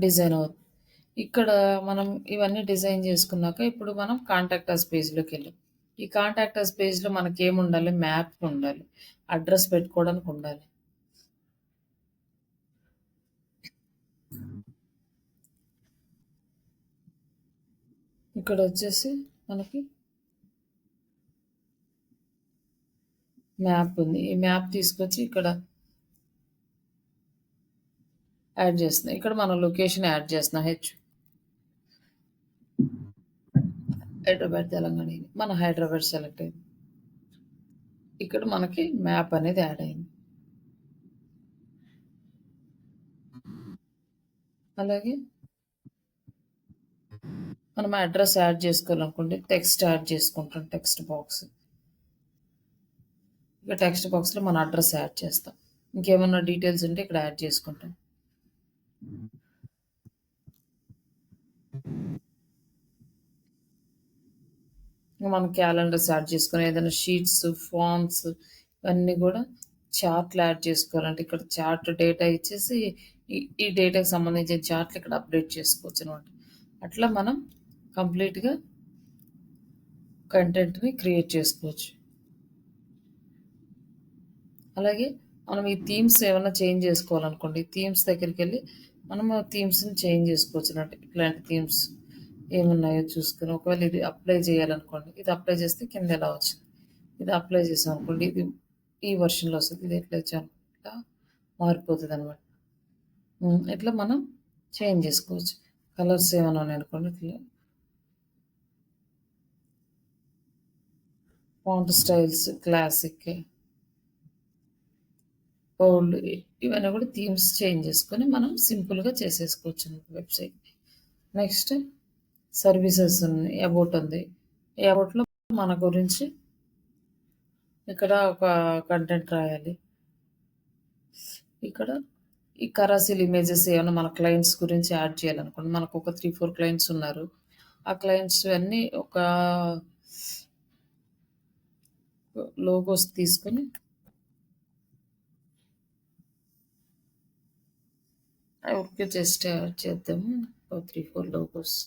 డిజైన్ అవుతుంది. ఇక్కడ మనం ఇవన్నీ డిజైన్ చేసుకున్నాక ఇప్పుడు మనం కాంటాక్ట్ అస్ పేజ్లోకి వెళ్ళాం. ఈ కాంటాక్ట్ అస్ పేజ్లో మనకి ఏముండాలి? మ్యాప్ ఉండాలి, అడ్రస్ పెట్టుకోవడానికి ఉండాలి. ఇక్కడ వచ్చేసి మనకి మ్యాప్ ఉంది. ఈ మ్యాప్ తీసుకొచ్చి ఇక్కడ యాడ్ చేస్తున్నాం. ఇక్కడ మనం లొకేషన్ యాడ్ చేస్తున్నాం. హైదరాబాద్ తెలంగాణ. మన హైదరాబాద్ సెలెక్ట్ అయింది. ఇక్కడ మనకి మ్యాప్ అనేది యాడ్ అయింది. అలాగే మనం అడ్రస్ యాడ్ చేసుకోవాలనుకుంటే టెక్స్ట్ యాడ్ చేసుకుంటాం. Text box. ఇక టెక్స్ట్ బాక్స్లో మన అడ్రస్ యాడ్ చేస్తాం. ఇంకేమన్నా డీటెయిల్స్ ఉంటే ఇక్కడ యాడ్ చేసుకుంటాం. మనం క్యాలెండర్స్ యాడ్ చేసుకొని ఏదైనా షీట్స్, ఫామ్స్ ఇవన్నీ కూడా చార్ట్లు యాడ్ చేసుకోవాలంటే ఇక్కడ చార్ట్ డేటా ఇచ్చేసి ఈ డేటాకి సంబంధించిన చార్ట్లు ఇక్కడ అప్డేట్ చేసుకోవచ్చు అనమాట. అట్లా మనం కంప్లీట్గా కంటెంట్ని క్రియేట్ చేసుకోవచ్చు. అలాగే మనం ఈ థీమ్స్ ఏమైనా చేంజ్ చేసుకోవాలనుకోండి, థీమ్స్ దగ్గరికి వెళ్ళి మనం ఆ థీమ్స్ని చేంజ్ చేసుకోవచ్చు అన్నట్టు. ఇట్లాంటి థీమ్స్ ఏమున్నాయో చూసుకొని ఒకవేళ ఇది అప్లై చేయాలనుకోండి, ఇది అప్లై చేస్తే కింద ఎలా వచ్చింది, ఇది అప్లై చేసాం అనుకోండి ఇది ఈ వర్షన్లో వస్తుంది, ఇది ఎట్లా ఇచ్చాను ఇట్లా మారిపోతుంది అనమాట. ఇట్లా మనం చేంజ్ చేసుకోవచ్చు. కలర్స్ ఏమైనా ఉన్నాయి అనుకోండి, ఇట్లా ఫాంట్ స్టైల్స్, క్లాసిక్, ఓల్డ్ ఇవన్నీ కూడా థీమ్స్ చేంజ్ చేసుకొని మనం సింపుల్గా చేసేసుకోవచ్చు వెబ్సైట్. నెక్స్ట్ సర్వీసెస్ ఉన్నాయి. అబౌట్ ఉంది. ఈ అబౌట్లో మన గురించి ఇక్కడ ఒక కంటెంట్ రాయాలి. ఇక్కడ ఈ కరాసిల్ ఇమేజెస్ ఏమైనా మన క్లయింట్స్ గురించి యాడ్ చేయాలనుకోండి, మనకు ఒక 3-4 క్లయింట్స్ ఉన్నారు. ఆ క్లయింట్స్ అన్నీ ఒక లోగోస్ తీసుకొని ఊరికే జస్ట్ యాడ్ చేద్దాము. 3-4 లోగోస్.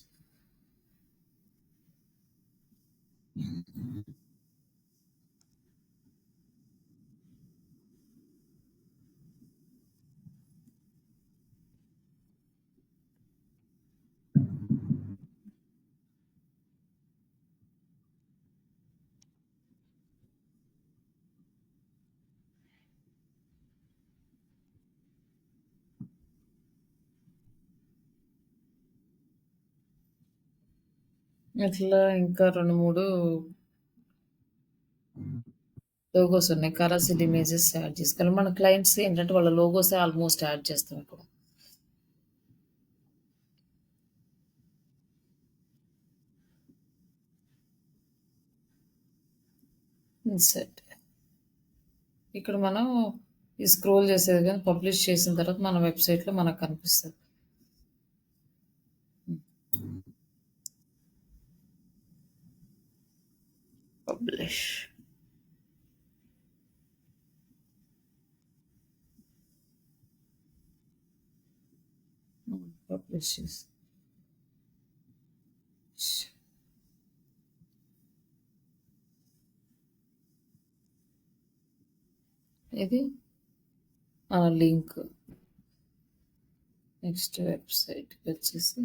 ఇట్లా ఇంకా 2-3 లోగోస్ ఉన్నాయి. కరాసిల్ ఇమేజెస్ యాడ్ చేసుకోవాలి. మన క్లయింట్స్ ఏంటంటే వాళ్ళ లోగోసే ఆల్మోస్ట్ యాడ్ చేస్తాం ఇప్పుడు. ఇన్సర్ట్. ఇక్కడ మనం ఈ స్క్రోల్ చేసేది కానీ పబ్లిష్ చేసిన తర్వాత మన వెబ్సైట్లో మనకు కనిపిస్తుంది. పబ్లిష్. పబ్లిష్ ఇది మన లింక్. నెక్స్ట్ వెబ్సైట్కి వచ్చేసి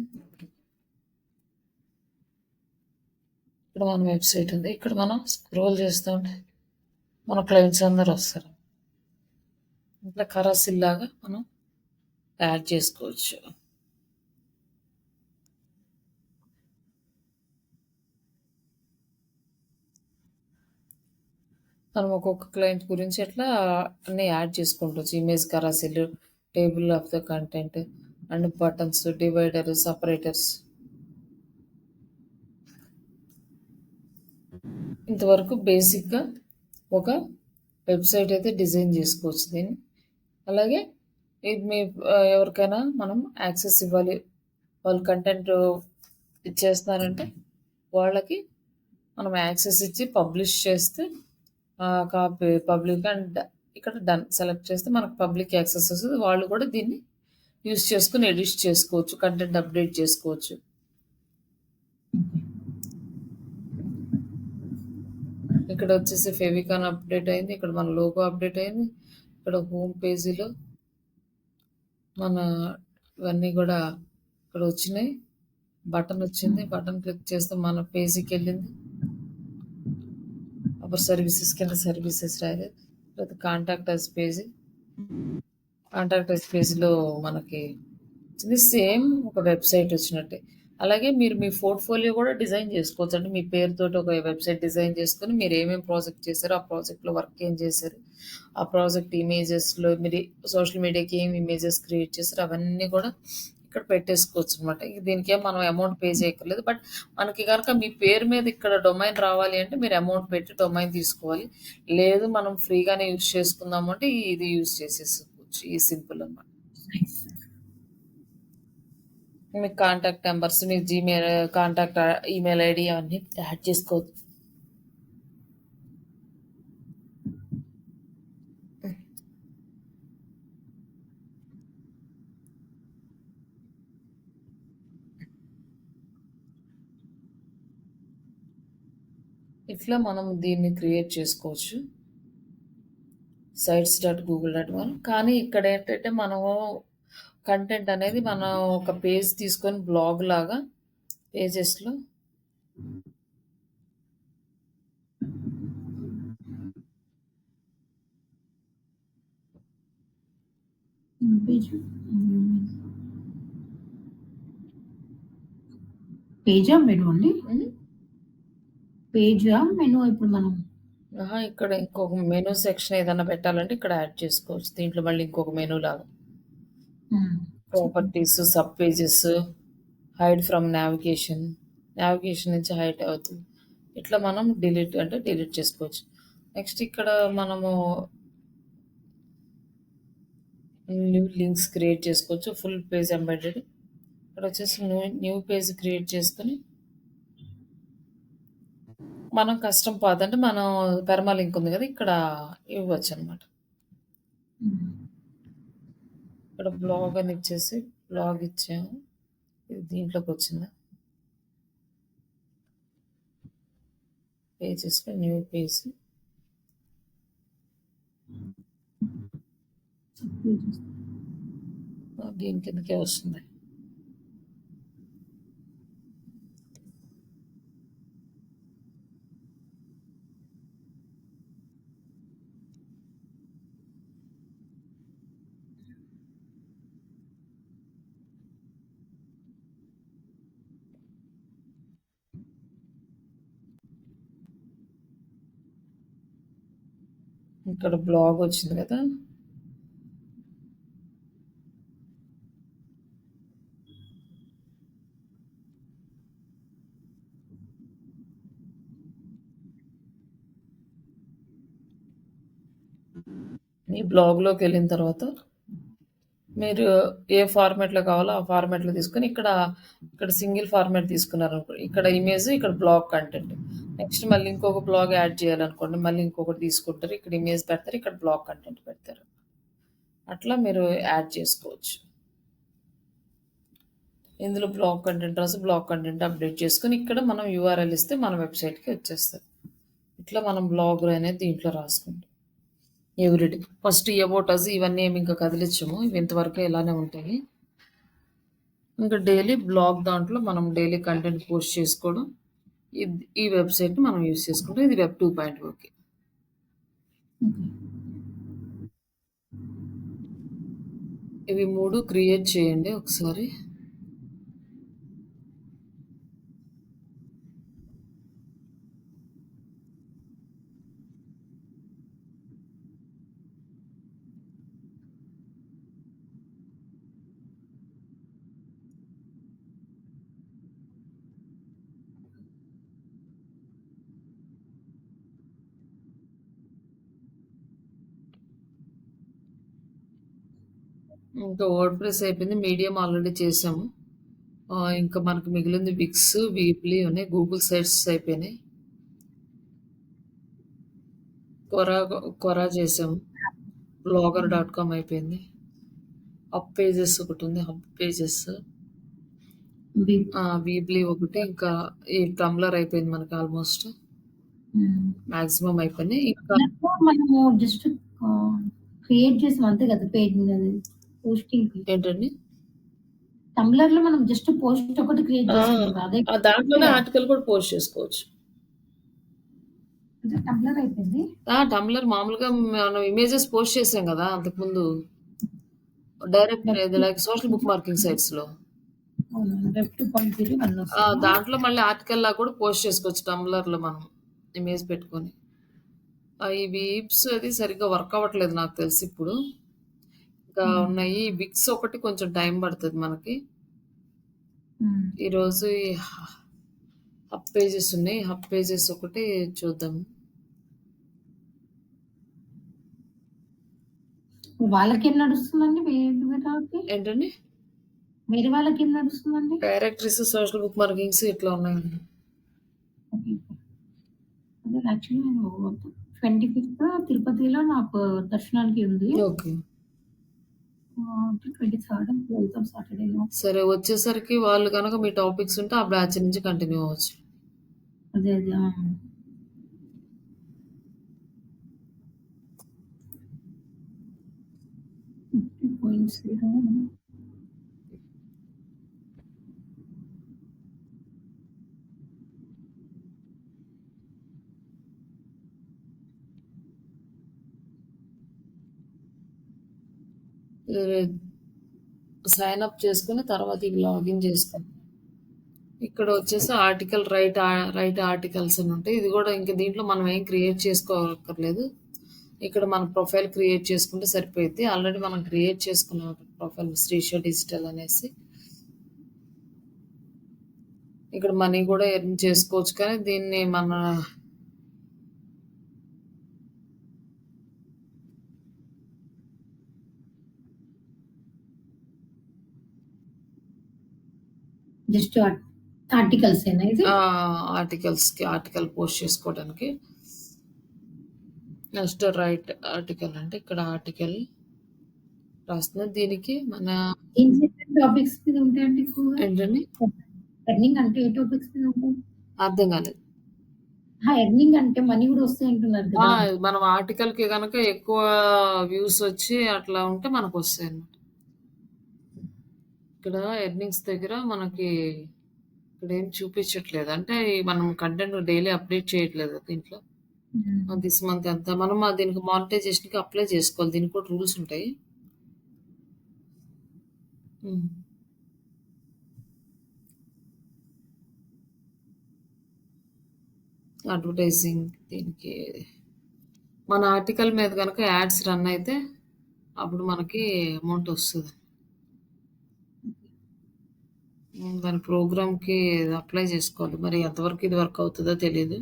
ఇక్కడ మన వెబ్సైట్ ఉంది. ఇక్కడ మనం స్క్రోల్ చేస్తూ ఉంటే మన క్లయింట్స్ అందరు వస్తారు. ఇట్లా కరాసిల్ లాగా మనం యాడ్ చేసుకోవచ్చు. మనం ఒక్కొక్క క్లయింట్ గురించి అట్లా అన్నీ యాడ్ చేసుకుంటవచ్చు. Image carousel, table of the content and buttons, divider, separators. ఇంతవరకు బేసిక్గా ఒక వెబ్సైట్ అయితే డిజైన్ చేసుకోవచ్చు దీన్ని. అలాగే ఇది మీ ఎవరికైనా మనం యాక్సెస్ ఇవ్వాలి, వాళ్ళు కంటెంట్ ఇచ్చేస్తున్నారంటే వాళ్ళకి మనం యాక్సెస్ ఇచ్చి పబ్లిష్ చేస్తే కాపీ పబ్లిక్ అండ్ ఇక్కడ డన్ సెలెక్ట్ చేస్తే మనకు పబ్లిక్ యాక్సెస్ వస్తుంది. వాళ్ళు కూడా దీన్ని యూస్ చేసుకుని ఎడిట్ చేసుకోవచ్చు, కంటెంట్ అప్డేట్ చేసుకోవచ్చు. ఇక్కడ వచ్చేసి ఫెవికాన్ అప్డేట్ అయింది, ఇక్కడ మన లోగో అప్డేట్ అయింది, ఇక్కడ హోమ్ పేజీలో మన ఇవన్నీ కూడా ఇక్కడ వచ్చినాయి. బటన్ వచ్చింది, బటన్ క్లిక్ చేస్తే మన పేజీకి వెళ్ళింది. అప్పుడు సర్వీసెస్ కింద సర్వీసెస్ రాయలేదు. తర్వాత contact us page, contact us పేజీలో మనకి ఇది సేమ్ ఒక వెబ్సైట్ వచ్చినట్టే. అలాగే మీరు మీ పోర్ట్ఫోలియో కూడా డిజైన్ చేసుకోవచ్చు. అంటే మీ పేరుతోటి ఒక వెబ్సైట్ డిజైన్ చేసుకొని మీరు ఏమేమి ప్రాజెక్ట్ చేశారో, ఆ ప్రాజెక్ట్లో వర్క్ ఏం చేశారు, ఆ ప్రాజెక్ట్ ఇమేజెస్లో మీరు సోషల్ మీడియాకి ఏం ఇమేజెస్ క్రియేట్ చేశారు అవన్నీ కూడా ఇక్కడ పెట్టేసుకోవచ్చు అనమాట. దీనికి ఏం మనం అమౌంట్ పే చేయక్కర్లేదు. బట్ మనకి కనుక మీ పేరు మీద ఇక్కడ డొమైన్ రావాలి అంటే మీరు అమౌంట్ పెట్టి డొమైన్ తీసుకోవాలి. లేదు మనం ఫ్రీగానే యూజ్ చేసుకుందాము అంటే ఇది యూజ్ చేసేసుకోవచ్చు. ఈ సింపుల్ అనమాట. మీ కాంటాక్ట్ నెంబర్స్, మీ జీమెయిల్ కాంటాక్ట్ ఈమెయిల్ ఐడి అవన్నీ యాడ్ చేసుకోవచ్చు. ఇట్లా మనం దీన్ని క్రియేట్ చేసుకోవచ్చు sites.google.com. కానీ ఇక్కడ ఏంటంటే మనము కంటెంట్ అనేది మనం ఒక పేజ్ తీసుకొని బ్లాగ్ లాగా పేజెస్లో పేజా మెను అండి? పేజా మెను ఇప్పుడు మనం ఇక్కడ ఇంకొక మెనూ సెక్షన్ ఏదైనా పెట్టాలంటే ఇక్కడ యాడ్ చేసుకోవచ్చు. దీంట్లో మళ్ళీ ఇంకొక మెనూ లాగా properties, sub pages, hide from navigation నుంచి హైడ్ అవుతుంది. ఇట్లా మనం డిలీట్ చేసుకోవచ్చు. నెక్స్ట్ ఇక్కడ మనము న్యూ లింక్స్ క్రియేట్ చేసుకోవచ్చు. Full page embedded. ఇక్కడ వచ్చేసి న్యూ పేజ్ క్రియేట్ చేసుకుని మనం కస్టమ్ పాత్ అంటే మనం పెర్మా లింక్ ఉంది కదా ఇక్కడ ఇవ్వచ్చు అనమాట. ఇక్కడ బ్లాగ్ అని ఇచ్చేసి బ్లాగ్ ఇచ్చాము. ఇది దీంట్లోకి వచ్చిందా పేజెస్లో న్యూ పేజ్ దీని కిందకే వస్తుంది. ఇక్కడ బ్లాగ్ వచ్చింది కదా, ఈ బ్లాగ్లోకి వెళ్ళిన తర్వాత మీరు ఏ ఫార్మాట్లో కావాలో ఆ ఫార్మాట్లో తీసుకొని ఇక్కడ సింగిల్ ఫార్మాట్ తీసుకున్నారు అనుకో, ఇక్కడ ఇమేజ్, ఇక్కడ బ్లాగ్ కంటెంట్. నెక్స్ట్ మళ్ళీ ఇంకొక బ్లాగ్ యాడ్ చేయాలనుకోండి. మళ్ళీ ఇంకొకటి తీసుకుంటారు. ఇక్కడ ఇమేజ్ పెడతారు. ఇక్కడ బ్లాగ్ కంటెంట్ పెడతారు. అట్లా మీరు యాడ్ చేసుకోవచ్చు. ఇందులో బ్లాగ్ కంటెంట్ రాసి బ్లాగ్ కంటెంట్ అప్డేట్ చేసుకొని ఇక్కడ మనం యూఆర్ఎల్ ఇస్తే మన వెబ్సైట్‌కి వచ్చేస్తది. ఇట్లా మనం బ్లాగ్ అనేది దీంట్లో రాసుకుంటాం. ఎవ్రీడే ఫస్ట్ అబౌట్ అస్ ఇవన్నీ ఏమి ఇంకా కదిలించము. ఇవి ఇంతవరకు ఇలానే ఉంటాయి. ఇంకా డైలీ బ్లాగ్ దాంట్లో మనం డైలీ కంటెంట్ పోస్ట్ చేసుకోవడం. ఈ వెబ్సైట్‌ని మనం యూజ్ చేసుకుంటాం. ఇది వెబ్ 2.0కి. ఓకే. ఇవి 3 క్రియేట్ చేయండి ఒకసారి. ఇంకా వర్డ్‌ప్రెస్ అయిపోయింది. మీడియం ఆల్రెడీ చేసాము. ఇంకా మనకు మిగిలింది విక్స్, వీప్లీ ఉన్నాయి. గూగుల్ సైట్స్ అయిపోయినాయి. కొరా చేసాము. blogger.com అయిపోయింది. హబ్ పేజెస్ ఒకటి ఉంది. Hub pages. వీబ్లీ ఒకటి. ఇంకా ఈ టంబ్లర్ అయిపోయింది మనకి ఆల్మోస్ట్. మాక్సిమం అయిపోయినాయి. ఇంకా మనము జస్ట్ క్రియేట్ చేసాం అంతే కదా పేజ్ పోస్టింగ్‌కి. ఏంటండి? టంబ్లర్‌లో మనం జస్ట్ పోస్ట్ ఒకటి క్రియేట్ చేసాం కదా! అదే దాంట్లోనే ఆర్టికల్ కూడా పోస్ట్ చేసుకోవచ్చు. టంబ్లర్ అయిపోయింది. టంబ్లర్ మామూలుగా మనం ఇమేజెస్ పోస్ట్ చేసాం కదా అంతకుముందు. Direct like social bookmarking సైట్స్‌లో. వెబ్ 2.0 వన్ వస్తుంది. దాంట్లో మళ్ళీ ఆర్టికల్‌లా కూడా పోస్ట్ చేసుకోవచ్చు టంబ్లర్‌లో మనం ఇమేజ్ పెట్టుకొని. ఈ వీప్స్ అది సరిగ్గా వర్క్ అవ్వట్లేదు నాకు తెలిసి ఇప్పుడు. ఇంకా ఉన్నాయి. విక్స్ ఒకటి కొంచెం టైం పడతది మనకి. ఈరోజు ఈ హబ్ పేజెస్ ఉన్నాయి. హబ్ పేజెస్ ఒకటి చూద్దాం. వాళ్ళకేం నడుస్తుందండి? వేరే వాళ్ళకి? ఏంటండి? వేరే వాళ్ళకేం నడుస్తుందండి? డైరెక్టరీస్, సోషల్ బుక్ మార్కింగ్స్ ఇట్లా ఉన్నాయండి. ఓకే. అదే యాక్చువల్లీ నేను 25థ్ తిరుపతిలో నాకు దర్శనానికి ఉంది. ఓకే. 23rd వెళ్తాం సాటర్డేలో. సరే వచ్చేసరికి వాళ్ళు గనక మీ టాపిక్స్ ఉంటే ఆ బ్యాచ్ నుంచి కంటిన్యూ అవ్వచ్చు. అదే. 50.0 సైన్ అప్ చేసుకొని తర్వాత ఇవి లాగిన్ చేసుకోండి. ఇక్కడ వచ్చేసి ఆర్టికల్ రైట్ ఆర్టికల్స్ అని ఉంటాయి. ఇది కూడా ఇంక దీంట్లో మనం ఏం క్రియేట్ చేసుకోక్కర్లేదు. ఇక్కడ మన ప్రొఫైల్ క్రియేట్ చేసుకుంటే సరిపోయిద్ది. ఆల్రెడీ మనం క్రియేట్ చేసుకున్నాం ప్రొఫైల్ శ్రీష డిజిటల్ అనేసి. ఇక్కడ మనీ కూడా ఎర్న్ చేసుకోవచ్చు కానీ దీన్ని మన జస్ట్ ఆర్టికల్స్ ఏనా ఇది? ఆర్టికల్ పోస్ట్ చేసుకోవడానికి. నెక్స్ట్ రైట్ ఆర్టికల్ అంటే ఇక్కడ ఆర్టికల్ రాస్తున్నా. దీనికి మన ఏం టాపిక్స్ మీద ఉంటాయండి ఎక్కువగా? ఏంటండి? ఎర్నింగ్ అంటే ఏ టాపిక్స్ మీద ఉంటుంది? అర్థం కాలేదు. ఎర్నింగ్ అంటే మనీ కూడా వస్తాయి అంటున్నారు కదా! మనం ఆర్టికల్‌కి గనక ఎక్కువ వ్యూస్ వచ్చి అట్లా ఉంటే మనకొస్తాయన్నమాట. ఇక్కడ ఎర్నింగ్స్ దగ్గర మనకి ఇక్కడేం చూపించట్లేదు. అంటే మనం కంటెంట్ డైలీ అప్డేట్ చేయట్లేదు దీంట్లో. దిస్ మంత్ అంతా మనం దీనికి మానిటైజేషన్‌కి అప్లై చేసుకోవాలి. దీనికి కూడా రూల్స్ ఉంటాయి. అడ్వర్టైజింగ్ దీనికి మన ఆర్టికల్ మీద గనక యాడ్స్ రన్ అయితే అప్పుడు మనకి అమౌంట్ వస్తది. దాని ప్రోగ్రామ్‌కి అప్లై చేసుకోవాలి. మరి ఎంతవరకు ఇది వర్క్ అవుతదో తెలీదు.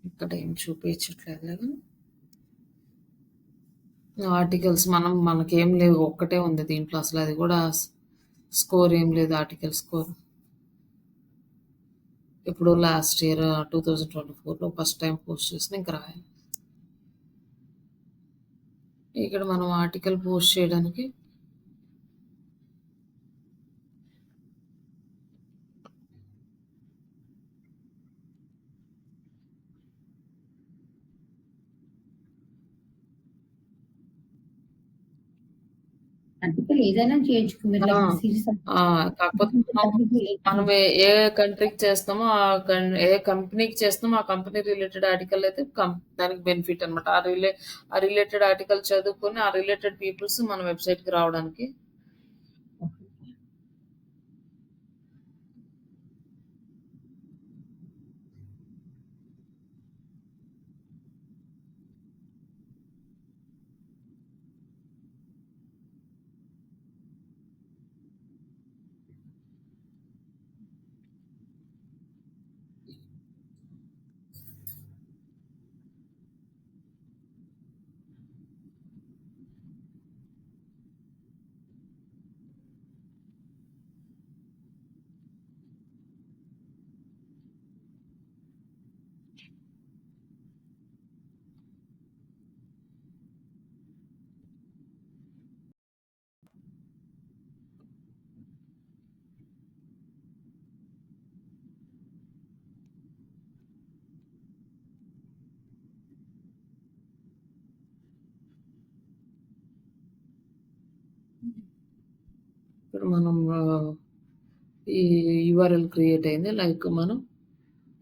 ఇక్కడ ఏం చూపించట్లేదు. ఆర్టికల్స్ మనకేం లేవు. ఒక్కటే ఉంది దీంట్లో. అసలు అది కూడా స్కోర్ ఏం లేదు. ఆర్టికల్ స్కోర్ ఎప్పుడో లాస్ట్ ఇయర్ 2024లో ఫస్ట్ టైం పోస్ట్ చేసిన ఇంక రాయాలి. ఇక్కడ మనం ఆర్టికల్ పోస్ట్ చేయడానికి ఆర్టికల్ ఏదైనా చేయొచ్చు. మీరు ఆ! లైక్ సీరీస్ కాకపోతే మనం ఏ కంట్రీకి చేస్తామో ఏ కంపెనీకి చేస్తామో ఆ కంపెనీ రిలేటెడ్ ఆర్టికల్ అయితే దానికి బెనిఫిట్ అనమాట. ఆ రిలేటెడ్ ఆర్టికల్ చదువుకొని ఆ రిలేటెడ్ పీపుల్స్ మన వెబ్‌సైట్‌కి రావడానికి. ఇప్పుడు మనం ఈ యూఆర్ఎల్ క్రియేట్ అయింది. లైక్ మనం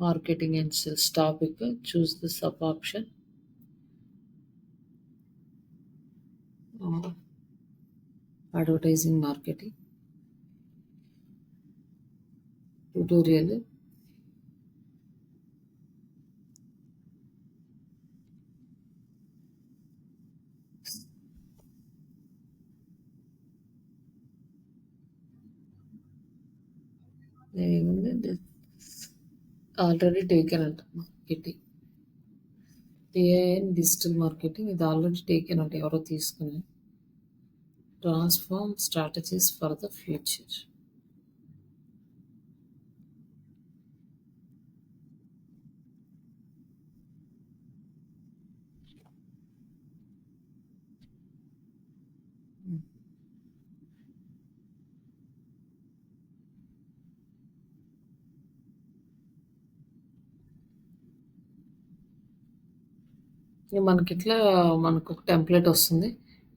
marketing and sales topic choose the sub option. Advertising marketing tutorial. ఏముంది ఆల్రెడీ టేకెన్ అంట మార్కెటింగ్ డిజిటల్ మార్కెటింగ్ ఇది ఆల్రెడీ టేకెన్ అంటే ఎవరో తీసుకుని transform strategies for the future. మనకి ఇట్లా మనకు ఒక టెంప్లెట్ వస్తుంది.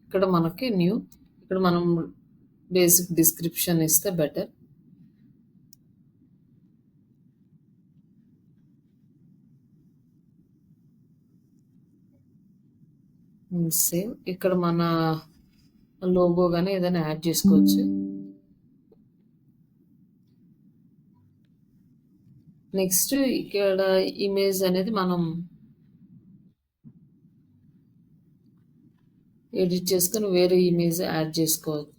ఇక్కడ మనకి న్యూ ఇక్కడ మనం బేసిక్ డిస్క్రిప్షన్ ఇస్తే బెటర్. సేవ్ ఇక్కడ మన లోగో కానీ ఏదైనా యాడ్ చేసుకోవచ్చు. నెక్స్ట్ ఇక్కడ ఇమేజ్ అనేది మనం ఎడిట్ చేసుకొని వేరే ఇమేజ్ యాడ్ చేసుకోవచ్చు.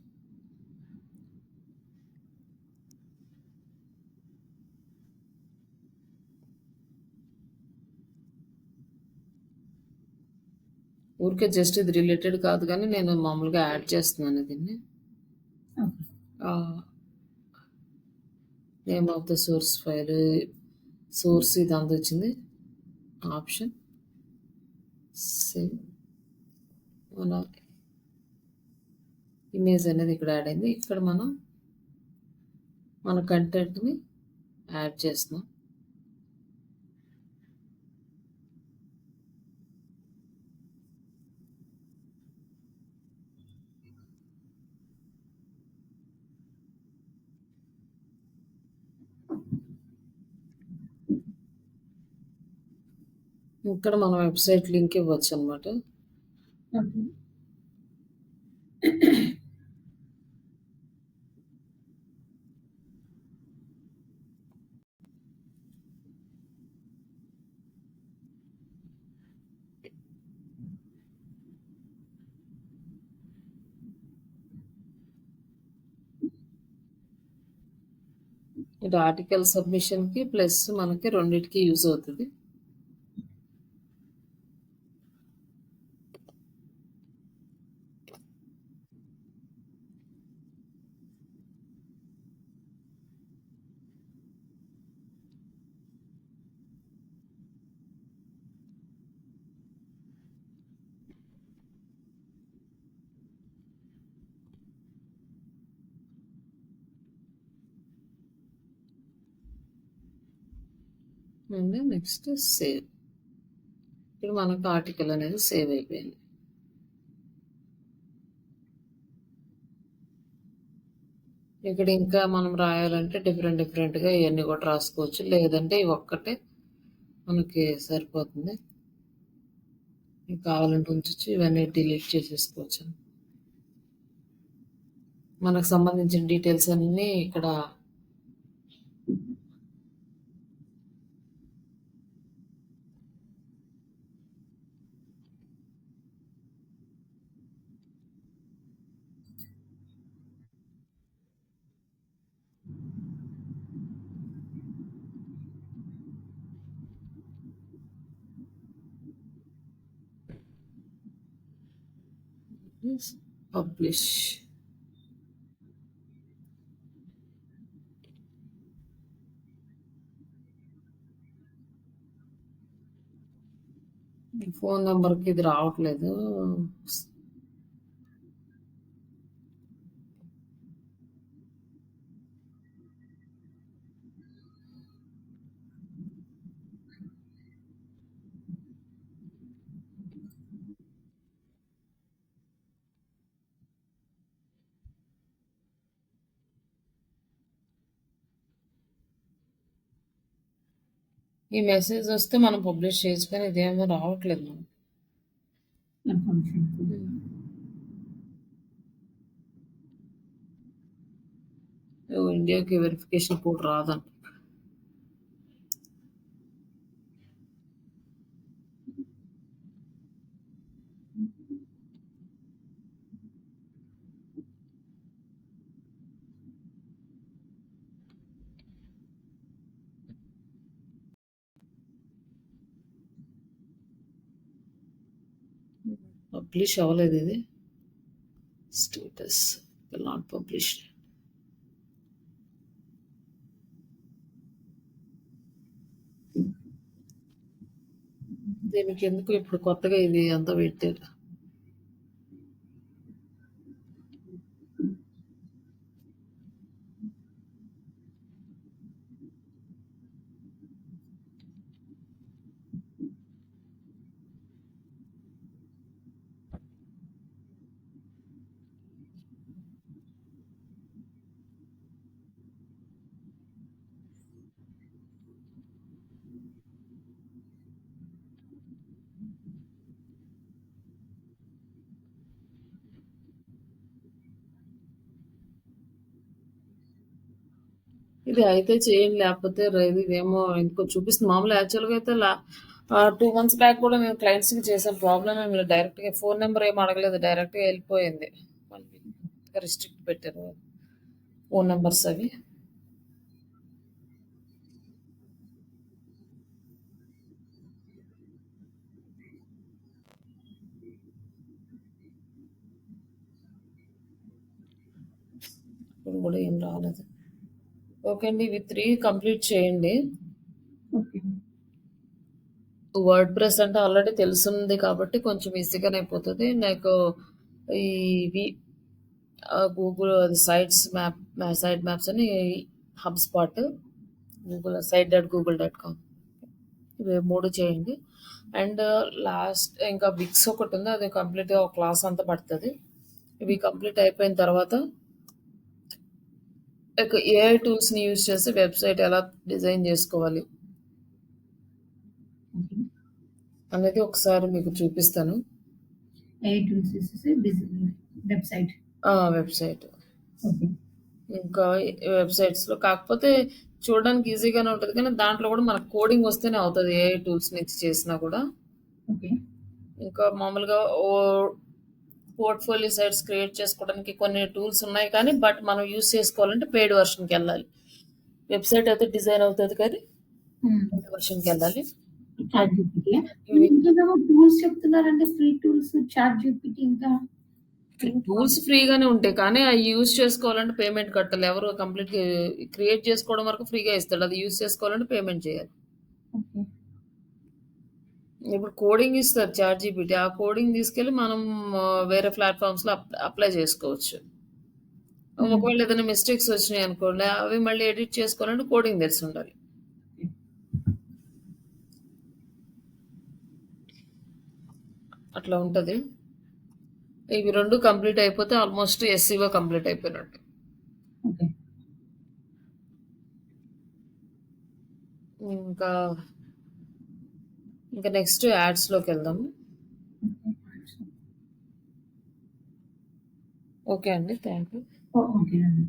ఊరికే జస్ట్ ఇది రిలేటెడ్ కాదు కానీ నేను మామూలుగా యాడ్ చేస్తున్నాను దీన్ని. Name of the source file source ఇదంతా వచ్చింది. ఆప్షన్ సేవ్ మన ఇమేజ్ అనేది ఇక్కడ యాడ్ అయింది. ఇక్కడ మనం మన కంటెంట్ని యాడ్ చేస్తున్నాం. ఇక్కడ మన వెబ్సైట్ లింక్ ఇవ్వచ్చు అనమాట. ఇది ఆర్టికల్ సబ్మిషన్కి ప్లస్ మనకి రెండింటికి యూజ్ అవుతుంది. And next save. ఇప్పుడు మనకు ఆర్టికల్ అనేది సేవ్ అయిపోయింది. ఇక్కడ ఇంకా మనం రాయాలంటే డిఫరెంట్‌గా ఇయన్నీ కూడా రాసుకోవచ్చు. లేదంటే ఇవి ఒక్కటే మనకి సరిపోతుంది. మీకు కావాలంటే ఉంచొచ్చు. ఇవన్నీ డిలీట్ చేసేసుకోవచ్చు. మనకు సంబంధించిన డీటెయిల్స్ అన్నీ ఇక్కడ పబ్లిష్. ఫోన్ నంబర్‌కి ఇది రావట్లేదు. ఈ మెసేజ్ వస్తే మనం పబ్లిష్ చేయొచ్చు. కానీ ఇదేమో రావట్లేదు మనకి. కన్ఫర్మేషన్. ఇండియాకి వెరిఫికేషన్ కోడ్ రాదంట. పబ్లిష్ అవ్వలేదు ఇది. Status not published. దీనికి ఎందుకు ఇప్పుడు కొత్తగా ఇది అంతా పెట్టారు. ఇది అయితే చేయండి. లేకపోతే ఇదేమో ఎందుకో చూపిస్తుంది. మామూలుగా యాక్చువల్‌గా అయితే 2 మంత్స్ బ్యాక్ కూడా మేము క్లయింట్స్‌కి చేసాం. ప్రాబ్లమ్ ఏమి లేదు. డైరెక్ట్‌గా ఫోన్ నంబర్ ఏమి అడగలేదు. డైరెక్ట్‌గా వెళ్ళిపోయింది. మళ్ళీ రిస్ట్రిక్ట్ పెట్టారు ఫోన్ నంబర్స్ అవి. ఇప్పుడు కూడా ఏం రాలేదు. ఓకే అండి. ఇవి 3 కంప్లీట్ చేయండి. ఓకే. వర్డ్ ప్రెస్ అంటే ఆల్రెడీ తెలుసుంది కాబట్టి కొంచెం ఈజీగానే అయిపోతది. నాకు ఇవి గూగుల్ సైట్స్ సైట్ మ్యాప్స్ అని హబ్‌స్పాట్, గూగుల్ site.google.com ఇవి 3 చేయండి. అండ్ లాస్ట్ ఇంకా విక్స్ ఒకటుంది. అది కంప్లీట్‌గా ఒక క్లాస్ అంతా పడతది. ఇవి కంప్లీట్ అయిపోయిన తర్వాత ఏఐ టూల్స్‌ని యూజ్ చేసి వెబ్‌సైట్ ఎలా డిజైన్ చేసుకోవాలి ఓకే. అనేది ఒకసారి మీకు చూపిస్తాను. ఏఐ టూల్స్ యూసేసి వెబ్‌సైట్. వెబ్‌సైట్. ఓకే. ఇంకా వెబ్‌సైట్స్‌లో కాకపోతే చూడడానికి ఈజీగానే ఉంటది. కానీ దాంట్లో కూడా మనకు కోడింగ్ వస్తేనే అవుతది. ఏఐ టూల్స్ నుంచి చేసినా కూడా. ఓకే. ఇంకా మామూలుగా పోర్ట్‌ఫోలియో సైట్స్ క్రియేట్ చేసుకోవడానికి కొన్ని టూల్స్ ఉన్నాయి కానీ బట్ మనం యూజ్ చేసుకోవాలంటే పెయిడ్ వెర్షన్‌కెళ్ళాలి. వెబ్‌సైట్ అయితే డిజైన్ అవుతది కానీ పెయిడ్ వెర్షన్‌కెళ్ళాలి. చాట్ జీపీటీయా? ఇవి ఇంకేవేవో టూల్స్ చెప్తున్నారండి. ఫ్రీ టూల్స్ చాట్ జీపీటీ ఇంకా టూల్స్ ఫ్రీగానే ఉంటాయి. కానీ అయి యూజ్ చేసుకోవాలంటే పేమెంట్ కట్టాలి. ఎవరు కంప్లీట్‌గా క్రియేట్ చేసుకోవడం వరకు ఫ్రీగా ఇస్తాడు. అది యూజ్ చేసుకోవాలంటే పేమెంట్ చేయాలి. ఓకే. ఇప్పుడు కోడింగ్ ఇస్తది చాట్‌జీపీటీ. ఆ కోడింగ్ తీసుకెళ్ళి మనం వేరే ప్లాట్‌ఫార్మ్స్‌లో అప్లై చేసుకోవచ్చు. ఒకవేళ ఏదైనా మిస్టేక్స్ వచ్చినాయనుకోండి, అవి మళ్ళీ ఎడిట్ చేసుకోవాలంటే కోడింగ్ తెలిసుండాలి. అట్లా ఉంటది. ఇవి 2 కంప్లీట్ అయిపోతే ఆల్మోస్ట్ ఎస్సీఓ కంప్లీట్ అయిపోయినట్టు. ఓకే. ఇంకా నెక్స్ట్ యాడ్స్‌లోకెళ్దాం. ఓకే. ఓకే అండి. Thank you. ఓకే అండి.